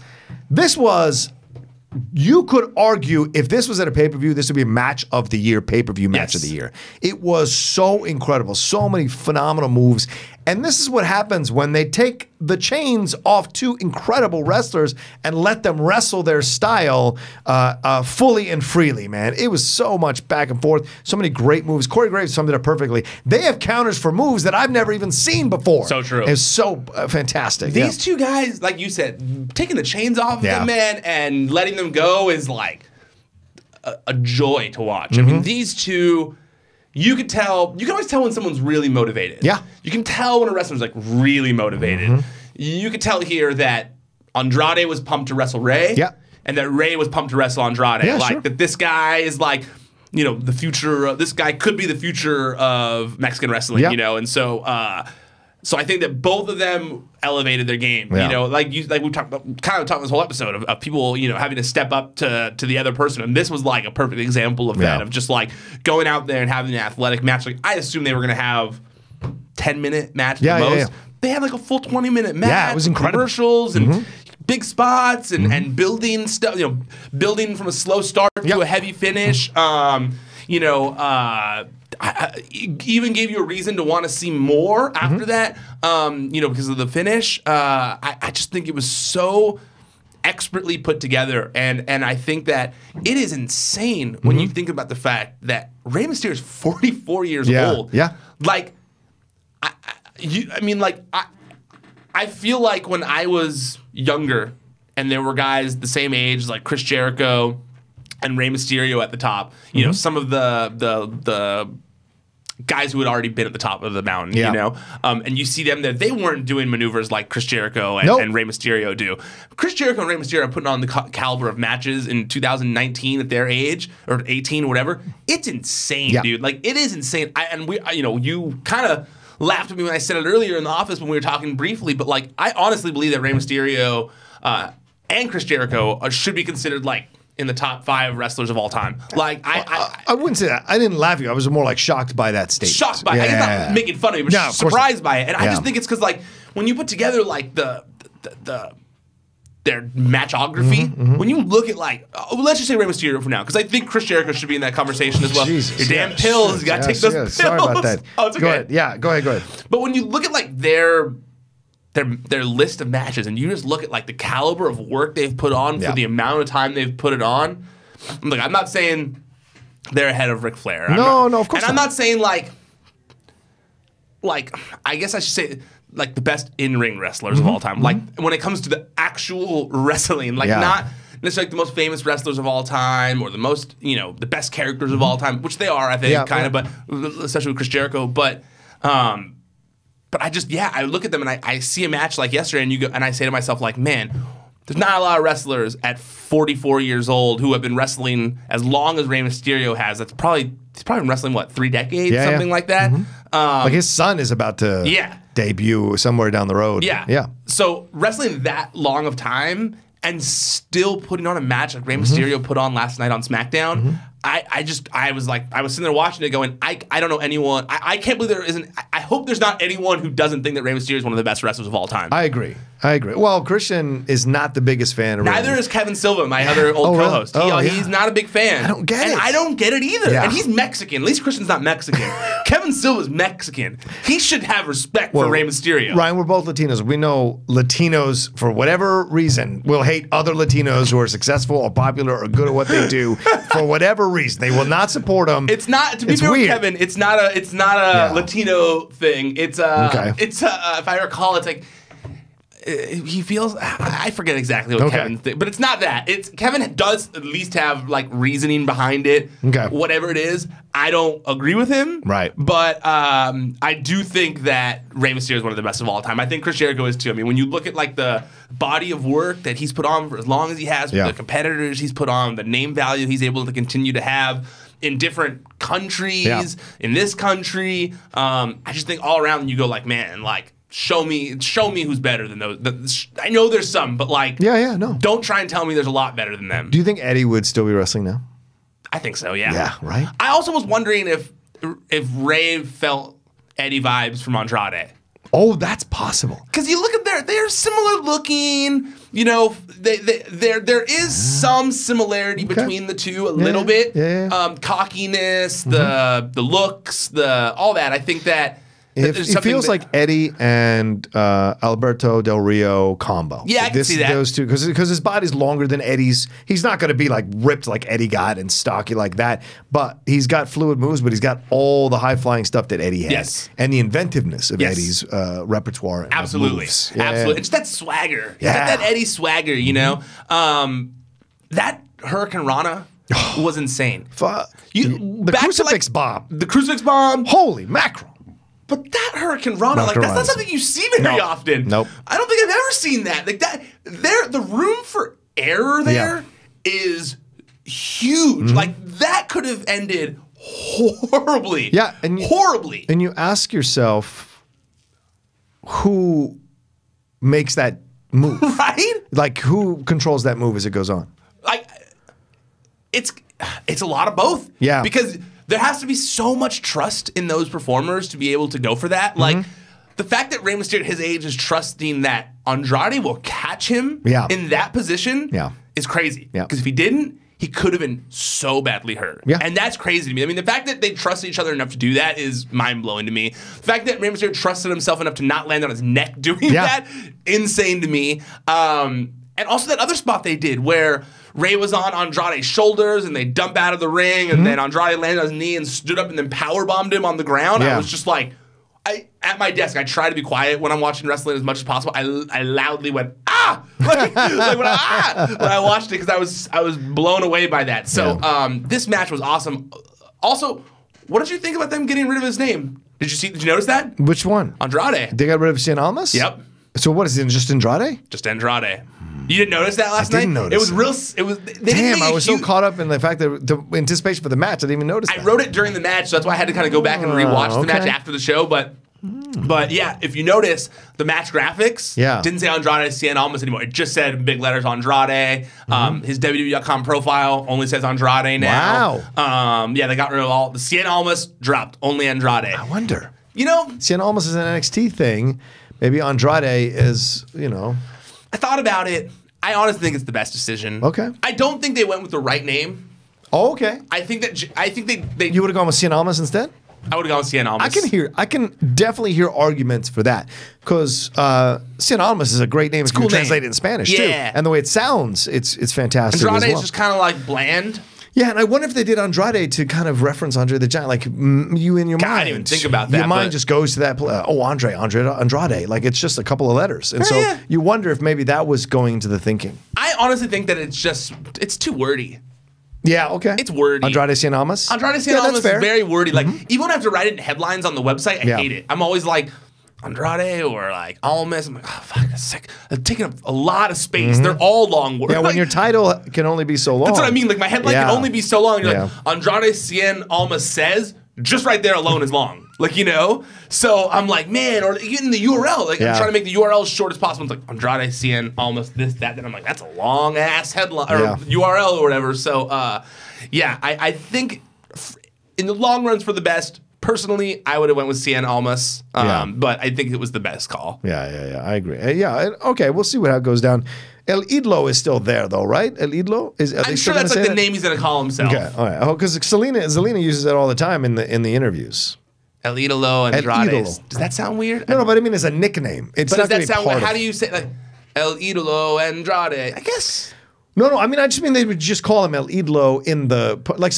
You could argue if this was at a pay-per-view, this would be a match of the year, pay-per-view match of the year. It was so incredible. So many phenomenal moves. And this is what happens when they take the chains off two incredible wrestlers and let them wrestle their style fully and freely, man. It was so much back and forth, so many great moves. Corey Graves summed it up perfectly. They have counters for moves that I've never even seen before. So true. It's so fantastic. These two guys, like you said, taking the chains off of them, man, and letting them go is like a joy to watch. I mean, these two, you can always tell when someone's really motivated. Yeah. You can tell when a wrestler's like really motivated. You could tell here that Andrade was pumped to wrestle Rey. Yeah. And that Rey was pumped to wrestle Andrade. Yeah, like sure. that this guy is like, you know, the future, this guy could be the future of Mexican wrestling, you know? And so, so I think that both of them elevated their game. Yeah. You know, like we talked about, kind of talked this whole episode of people, you know, having to step up to the other person, and this was like a perfect example of that, of just like going out there and having an athletic match. Like I assumed they were gonna have 10-minute match at the most. They had like a full 20-minute match. Yeah, it was incredible. Commercials and big spots and building stuff. You know, building from a slow start to a heavy finish. You know. I even gave you a reason to want to see more after that, you know, because of the finish. I just think it was so expertly put together, and I think that it is insane when you think about the fact that Rey Mysterio is 44 years old. Yeah. Like, I feel like when I was younger and there were guys the same age, like Chris Jericho and Rey Mysterio at the top, you know, some of the guys who had already been at the top of the mountain, you know? And you see them there. They weren't doing maneuvers like Chris Jericho and Rey Mysterio do. Chris Jericho and Rey Mysterio are putting on the caliber of matches in 2019 at their age, or 18, whatever. It's insane, dude. Like, it is insane. You know, you kind of laughed at me when I said it earlier in the office when we were talking briefly, but, like, I honestly believe that Rey Mysterio and Chris Jericho should be considered, like, in the top 5 wrestlers of all time. Like, I wouldn't say that. I didn't laugh at you. I was more like shocked by that statement. Shocked by it. I'm not making fun of you, but surprised by it. And I just think it's because, like, when you put together, like, their matchography, when you look at, like, let's just say Rey Mysterio for now, because I think Chris Jericho should be in that conversation as well. Jesus, your damn pills, you got to take those pills. Sorry about that. Oh, it's okay. Go ahead. Yeah, go ahead. But when you look at, like, their list of matches, and you just look at, like, the caliber of work they've put on for the amount of time they've put it on. Look, I'm not saying they're ahead of Ric Flair. No, of course not. And I'm not saying like I guess I should say like the best in-ring wrestlers of all time. Like when it comes to the actual wrestling, like not necessarily like the most famous wrestlers of all time or the most, you know, the best characters of all time, which they are, I think, kind of, but especially with Chris Jericho. But I just, I look at them and I see a match like yesterday, and you go, and I say to myself, like, man, there's not a lot of wrestlers at 44 years old who have been wrestling as long as Rey Mysterio has. He's probably been wrestling, what, 3 decades, something like that. Like his son is about to debut somewhere down the road. Yeah. So wrestling that long of time and still putting on a match like Rey Mysterio put on last night on SmackDown. I was sitting there watching it going, I don't know anyone. I can't believe there isn't. I hope there's not anyone who doesn't think that Rey Mysterio is one of the best wrestlers of all time. I agree. Well, Christian is not the biggest fan of Neither is Kevin Silva, my other old co-host. He's not a big fan. I don't get it. I don't get it either. And he's Mexican. At least Christian's not Mexican. Kevin Silva's Mexican. He should have respect for Rey Mysterio. Ryan, we're both Latinos. We know Latinos, for whatever reason, will hate other Latinos who are successful or popular or good at what they do for whatever reason. They will not support them. It's not, to be fair with Kevin, it's not a Latino thing. It's if I recall, it's like he feels, I forget exactly what Kevin thinks, but it's not that. It's Kevin does at least have like reasoning behind it. Whatever it is, I don't agree with him. Right. But I do think that Rey Mysterio is one of the best of all time. I think Chris Jericho is too. I mean, when you look at like the body of work that he's put on for as long as he has, with the competitors he's put on, the name value he's able to continue to have in different countries, in this country, I just think all around you go like, man, like, show me who's better than those. I know there's some, but like, no. Don't try and tell me there's a lot better than them. Do you think Eddie would still be wrestling now? I think so, yeah. Yeah, right? I also was wondering if Ray felt Eddie vibes from Andrade. Oh, that's possible. Because you look at they're similar looking. You know, there is some similarity between the two a little bit. Cockiness, the looks, all that. I think that It feels like Eddie and Alberto Del Rio combo. Yeah, I can see that. Those two, because his body's longer than Eddie's. He's not going to be like ripped like Eddie got and stocky like that. But he's got fluid moves, but he's got all the high-flying stuff that Eddie had. Yes. And the inventiveness of Eddie's repertoire. Absolutely. Absolutely. It's that swagger. Yeah. That Eddie swagger, you know? That Hurricane Rana was insane. The crucifix bomb. The crucifix bomb. Holy mackerel. But that Hurricane Rana, like that's not something you see very often. Nope. I don't think I've ever seen that. Like that, the room for error there is huge. Like that could have ended horribly. Yeah, horribly. And you ask yourself, who makes that move? Right? Like who controls that move as it goes on? Like it's a lot of both. Yeah. Because there has to be so much trust in those performers to be able to go for that. Like, the fact that Rey Mysterio at his age is trusting that Andrade will catch him in that position is crazy. Because if he didn't, he could have been so badly hurt. And that's crazy to me. I mean, the fact that they trusted each other enough to do that is mind-blowing to me. The fact that Rey Mysterio trusted himself enough to not land on his neck doing that, insane to me. And also that other spot they did where Rey was on Andrade's shoulders and they dump out of the ring and then Andrade landed on his knee and stood up and then powerbombed him on the ground. I was just like, at my desk, I try to be quiet when I'm watching wrestling as much as possible. I loudly went, ah! like when I watched it because I was blown away by that. So this match was awesome. Also, what did you think about them getting rid of his name? Did you notice that? Which one? Andrade. They got rid of Cien Almas? Yep. So what is it? Just Andrade? Just Andrade. You didn't notice that last night? I didn't notice. It was real. It was. Damn, I was so caught up in the fact that the anticipation for the match, I didn't even notice. I wrote it during the match, so that's why I had to kind of go back and rewatch the match after the show. But yeah, if you notice, the match graphics didn't say Andrade Cien Almas anymore. It just said in big letters Andrade. His WWE.com profile only says Andrade now. Wow. Yeah, they got rid of all the Cien Almas dropped. Only Andrade. I wonder. You know, Cien Almas is an NXT thing. Maybe Andrade is, you know. I thought about it. I honestly think it's the best decision. Okay. I don't think they went with the right name. Oh, okay. I think they You would have gone with Cien Almas instead? I would have gone with Cien Almas. I can definitely hear arguments for that because Cien Almas is a great name if you translate it in Spanish too, and the way it sounds, it's fantastic. Andrade is just kind of like bland. Yeah, and I wonder if they did Andrade to kind of reference Andre the Giant, like you in your mind. I didn't even think about that. Your mind just goes to that. Andrade. Like it's just a couple of letters, and so you wonder if maybe that was going to the thinking. I honestly think that it's too wordy. Yeah, okay. It's wordy. Andrade Cien Almas? Andrade Cien Almas is very wordy. Like even when I have to write it in headlines on the website, I hate it. I'm always like Andrade or like Almas. I'm like, oh fuck, that's sick. They're taking up a lot of space. They're all long words. Yeah, when your title can only be so long. That's what I mean. Like my headline can only be so long. You're like, Andrade Cien Almas says, just right there alone is long. Like, you know? So I'm like, man, or in the URL, like I'm trying to make the URL as short as possible. It's like Andrade Cien Almas this, that. Then I'm like, that's a long ass headline or URL or whatever. So I think in the long run's for the best. Personally, I would have went with Cien Almas, but I think it was the best call. Yeah, I agree. Okay, we'll see how it goes down. El Idolo is still there, though, right? El Idolo is. I'm sure that's like the name he's going to call himself. Okay, all right. Oh, because Zelina uses it all the time in the interviews. El Idolo Andrade. Does that sound weird? No, but I mean it's a nickname. It's not does that sound? How do you say like El Idolo Andrade? I guess. No. I mean, I just mean they would just call him El Idolo in the like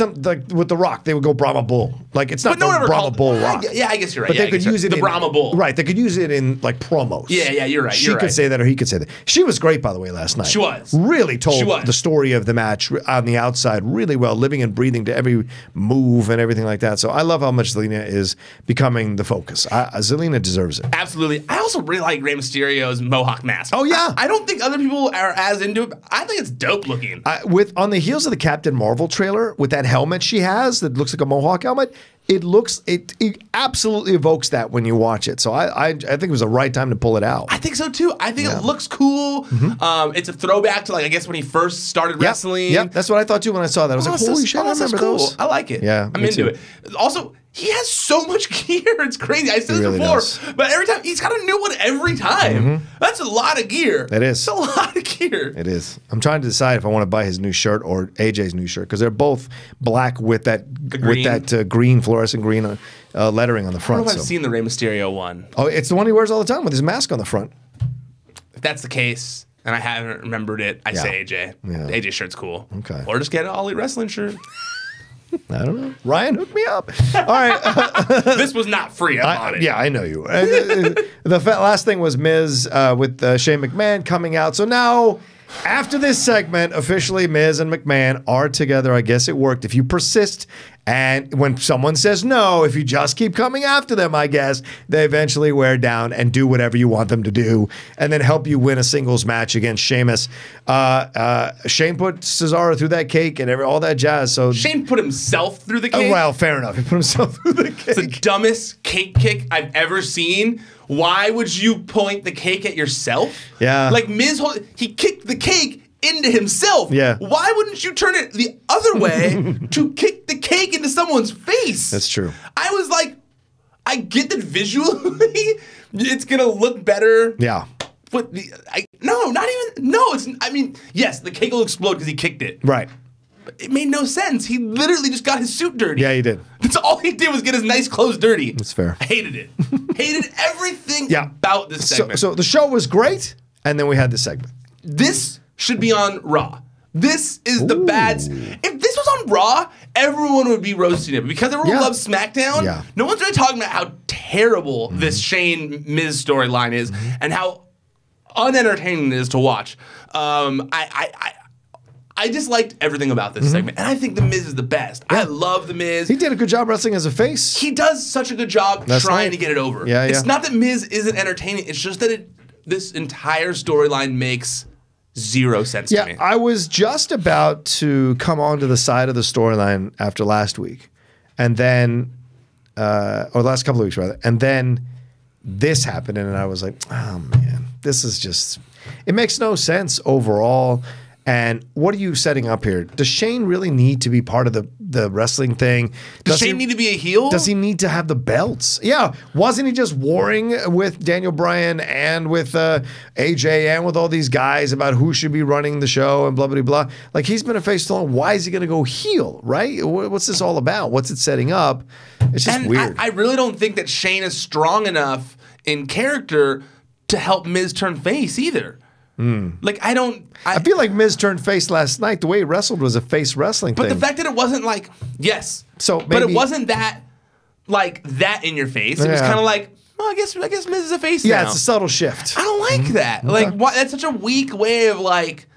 with the Rock. They would go Brahma Bull. Like it's not the Brahma Bull Rock. Yeah, I guess you're right. But they could use it the Brahma Bull. Right. They could use it in like promos. Yeah, you're right. She could say that, or he could say that. She was great, by the way, last night. She was really told the story of the match on the outside really well, living and breathing to every move and everything like that. So I love how much Zelina is becoming the focus. Zelina deserves it. Absolutely. I also really like Rey Mysterio's Mohawk mask. Oh yeah. I don't think other people are as into it. But I think it's dope looking. On the heels of the Captain Marvel trailer, with that helmet she has that looks like a Mohawk helmet, it absolutely evokes that when you watch it. So I think it was the right time to pull it out. I think so too. I think it looks cool. It's a throwback to like I guess when he first started wrestling. Yep, that's what I thought too when I saw that. I was like, holy shit, I remember those. I like it. Yeah, I'm into it. Also, he has so much gear. It's crazy. I said this before, but every time he's got a new one every time. That's a lot of gear. It is. It's a lot of gear. It is. I'm trying to decide if I want to buy his new shirt or AJ's new shirt because they're both black with that green fluorescent green lettering on the front. I don't know if I've seen the Rey Mysterio one. Oh, it's the one he wears all the time with his mask on the front. If that's the case, and I haven't remembered it, I say AJ. Yeah. AJ shirt's cool. Okay. Or just get an All Elite Wrestling shirt. I don't know. Ryan, hook me up. All right. This was not free. I'm on it. Yeah, I know you. The last thing was Miz with Shane McMahon coming out. So now, after this segment, officially Miz and McMahon are together. I guess it worked. If you persist, and when someone says no, if you just keep coming after them, I guess, they eventually wear down and do whatever you want them to do and then help you win a singles match against Sheamus. Shane put Cesaro through that cake and all that jazz. So Shane put himself through the cake? Well, fair enough. He put himself through the cake. It's the dumbest cake kick I've ever seen. Why would you point the cake at yourself? Yeah. Like Miz, he kicked the cake into himself. Yeah. Why wouldn't you turn it the other way to kick the cake into someone's face? That's true. I was like, I get that visually it's gonna look better. Yeah. But I mean, yes, the cake will explode because he kicked it. Right. But it made no sense. He literally just got his suit dirty. Yeah, he did. That's all he did was get his nice clothes dirty. That's fair. I hated it. Hated everything about this segment. So the show was great, and then we had this segment. This should be on Raw. This is the bad. If this was on Raw, everyone would be roasting it. Because everyone loves SmackDown, no one's really talking about how terrible this Shane Miz storyline is and how unentertaining it is to watch. I just liked everything about this segment. And I think The Miz is the best. I love The Miz. He did a good job wrestling as a face. He does such a good job trying to get it over. Yeah, it's not that Miz isn't entertaining. It's just that this entire storyline makes zero sense to me. I was just about to come onto the side of the storyline after last week. And then, or the last couple of weeks rather. And then this happened and I was like, oh man, this is just, it makes no sense overall. And what are you setting up here? Does Shane really need to be part of the wrestling thing? Does Shane need to be a heel? Does he need to have the belts? Yeah. Wasn't he just warring with Daniel Bryan and with AJ and with all these guys about who should be running the show and blah, blah, blah? Like, he's been a face so long. Why is he going to go heel, right? What's this all about? What's it setting up? It's just weird. I really don't think that Shane is strong enough in character to help Miz turn face either. Like, I feel like Miz turned face last night. The way he wrestled was a face wrestling thing. But the fact that it wasn't like, but it wasn't that, like, that in your face. It was kind of like, well, I guess Miz is a face now. Yeah, it's a subtle shift. I don't like that. Like, that's such a weak way of, like,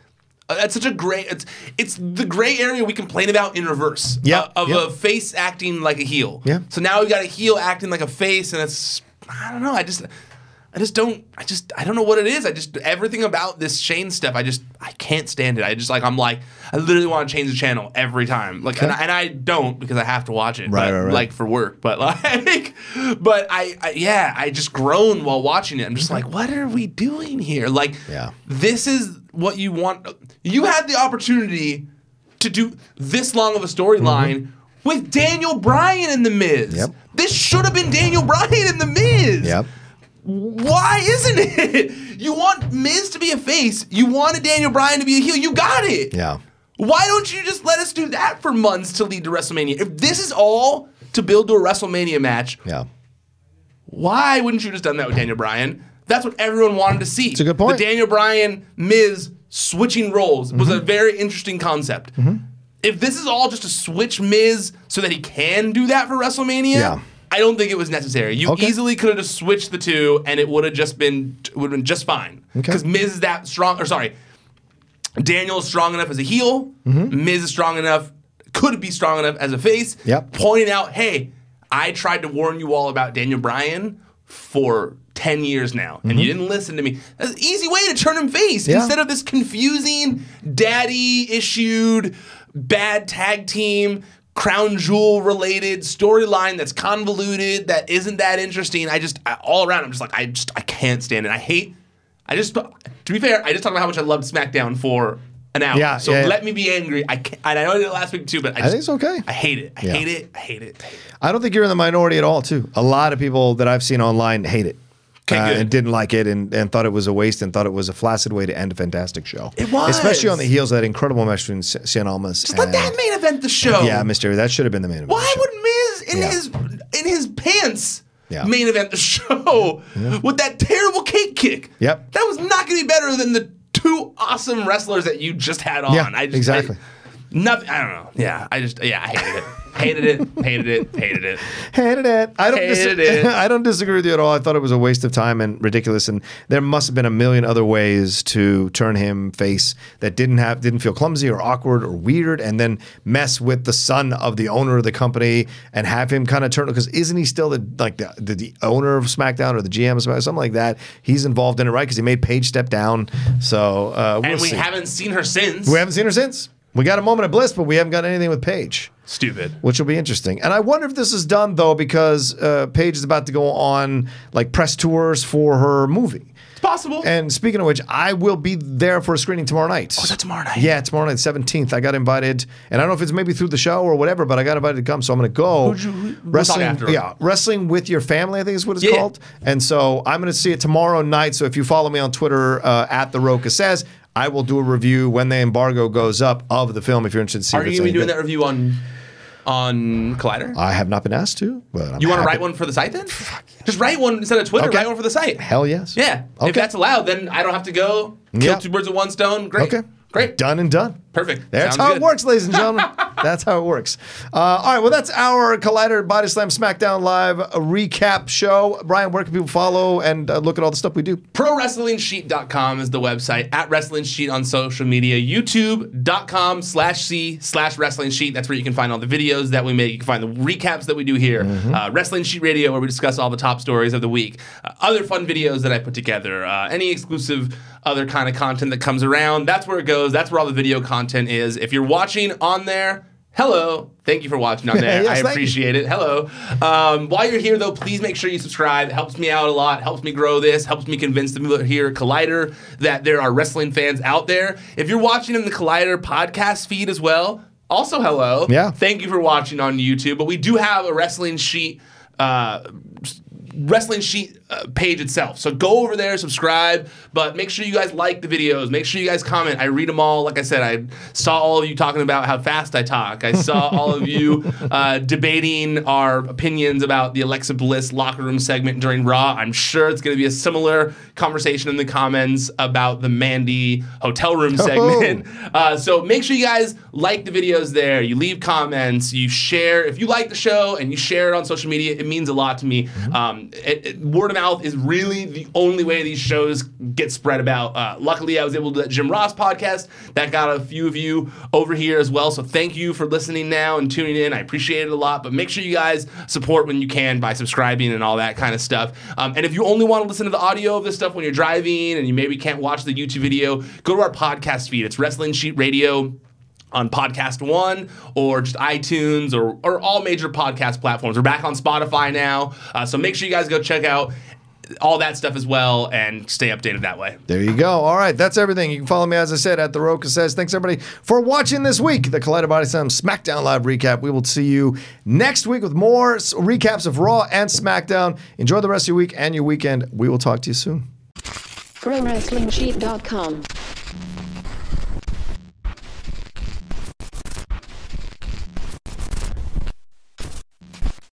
that's such a great, it's the gray area we complain about in reverse. Of a face acting like a heel. Yeah. So now we've got a heel acting like a face, and it's, I don't know, I don't know what it is. Everything about this Shane stuff, I can't stand it. I literally want to change the channel every time. Like, and I don't because I have to watch it, right. Like for work. But like, I just groan while watching it. I'm just like, what are we doing here? Like, this is what you want. You had the opportunity to do this long of a storyline with Daniel Bryan and The Miz. Yep. This should have been Daniel Bryan and The Miz. Yep. Why isn't it? You want Miz to be a face. You wanted Daniel Bryan to be a heel. You got it. Yeah. Why don't you just let us do that for months to lead to WrestleMania? If this is all to build to a WrestleMania match, why wouldn't you just done that with Daniel Bryan? That's what everyone wanted to see. It's a good point. The Daniel Bryan, Miz switching roles was a very interesting concept. If this is all just to switch Miz so that he can do that for WrestleMania, I don't think it was necessary. You easily could have just switched the two, and it would have been just fine. Because Miz is that strong. Or sorry, Daniel is strong enough as a heel. Miz is strong enough, could be strong enough as a face. Pointing out, hey, I tried to warn you all about Daniel Bryan for 10 years now, and you didn't listen to me. That's an easy way to turn him face instead of this confusing, daddy-issued, bad tag team, crown jewel related storyline that's convoluted, that isn't that interesting. All around, I'm just like, I can't stand it. To be fair, I just talked about how much I loved SmackDown for an hour. So let me be angry. I can't, and I know I did it last week too, but I think it's okay. I hate it. I hate it. I hate it. I don't think you're in the minority at all, too. A lot of people that I've seen online hate it. And didn't like it and thought it was a waste and thought it was a flaccid way to end a fantastic show. It was. Especially on the heels of that incredible match between Cien Almas. Just let that main event the show. Yeah, Mysterio. That should have been the main event. Why would Miz in his pants main event the show with that terrible cake kick? Yep. That was not going to be better than the two awesome wrestlers that you just had on. Yeah, exactly. Nothing. I don't know. Yeah, I hated it. Hated it. Hated it. Hated it. Hated it. I don't disagree with you at all. I thought it was a waste of time and ridiculous. And there must have been a million other ways to turn him face that didn't feel clumsy or awkward or weird, and then mess with the son of the owner of the company and have him kind of turn, because isn't he still the owner of SmackDown or the GM of SmackDown, something like that? He's involved in it, right? Because he made Paige step down. So we haven't seen her since. We haven't seen her since. We got a moment of bliss, but we haven't got anything with Paige. Stupid. Which will be interesting. And I wonder if this is done, though, because Paige is about to go on like press tours for her movie. It's possible. And speaking of which, I will be there for a screening tomorrow night. Oh, is that tomorrow night? Yeah, tomorrow night, 17th. I got invited. And I don't know if it's maybe through the show or whatever, but I got invited to come, so I'm going to go. Wrestling, Wrestling with Your Family, I think is what it's called. And so I'm going to see it tomorrow night. So if you follow me on Twitter, at The Rocha Says, I will do a review when the embargo goes up of the film if you're interested to see. Are you going to be doing that review on Collider? I have not been asked to. But you want to write one for the site then? Just write one instead of Twitter. Write one for the site. Hell yes. Yeah. Okay. If that's allowed, then I don't have to go. Kill two birds with one stone. Great. Okay. Great. Done and done. Perfect. That's how it works, ladies and gentlemen. That's how it works. All right, well, that's our Collider Body Slam SmackDown Live recap show. Bryan, where can people follow and look at all the stuff we do? ProWrestlingSheet.com is the website. At Wrestling Sheet on social media. YouTube.com/C/Wrestling Sheet. That's where you can find all the videos that we make. You can find the recaps that we do here. Wrestling Sheet Radio, where we discuss all the top stories of the week. Other fun videos that I put together. Any exclusive other kind of content that comes around. That's where it goes. That's where all the video content is. If you're watching on there, hello. Thank you for watching on there. Yes, I appreciate it. Hello. While you're here, though, please make sure you subscribe. It helps me out a lot. Helps me grow this. Helps me convince the people here at Collider that there are wrestling fans out there. If you're watching in the Collider podcast feed as well, also hello. Yeah. Thank you for watching on YouTube. But we do have a Wrestling Sheet page itself. So go over there, subscribe, but make sure you guys like the videos. Make sure you guys comment. I read them all. Like I said, I saw all of you talking about how fast I talk. I saw all of you debating our opinions about the Alexa Bliss locker room segment during Raw. I'm sure it's going to be a similar conversation in the comments about the Mandy hotel room segment. So make sure you guys like the videos there. You leave comments. You share. If you like the show and you share it on social media, it means a lot to me. Word of mouth is really the only way these shows get spread about. Luckily, I was able to do that Jim Ross podcast. That got a few of you over here as well. So thank you for listening now and tuning in. I appreciate it a lot. But make sure you guys support when you can by subscribing and all that kind of stuff. And if you only want to listen to the audio of this stuff when you're driving and you maybe can't watch the YouTube video, go to our podcast feed. It's Wrestling Sheet Radio on Podcast One or just iTunes or all major podcast platforms. We're back on Spotify now. So make sure you guys go check out all that stuff as well and stay updated that way. There you go. All right, that's everything. You can follow me, as I said, at The Rocha Says. Thanks, everybody, for watching this week, the Collider Body Slam SmackDown Live recap. We will see you next week with more recaps of Raw and SmackDown. Enjoy the rest of your week and your weekend. We will talk to you soon. ProWrestlingSheet.com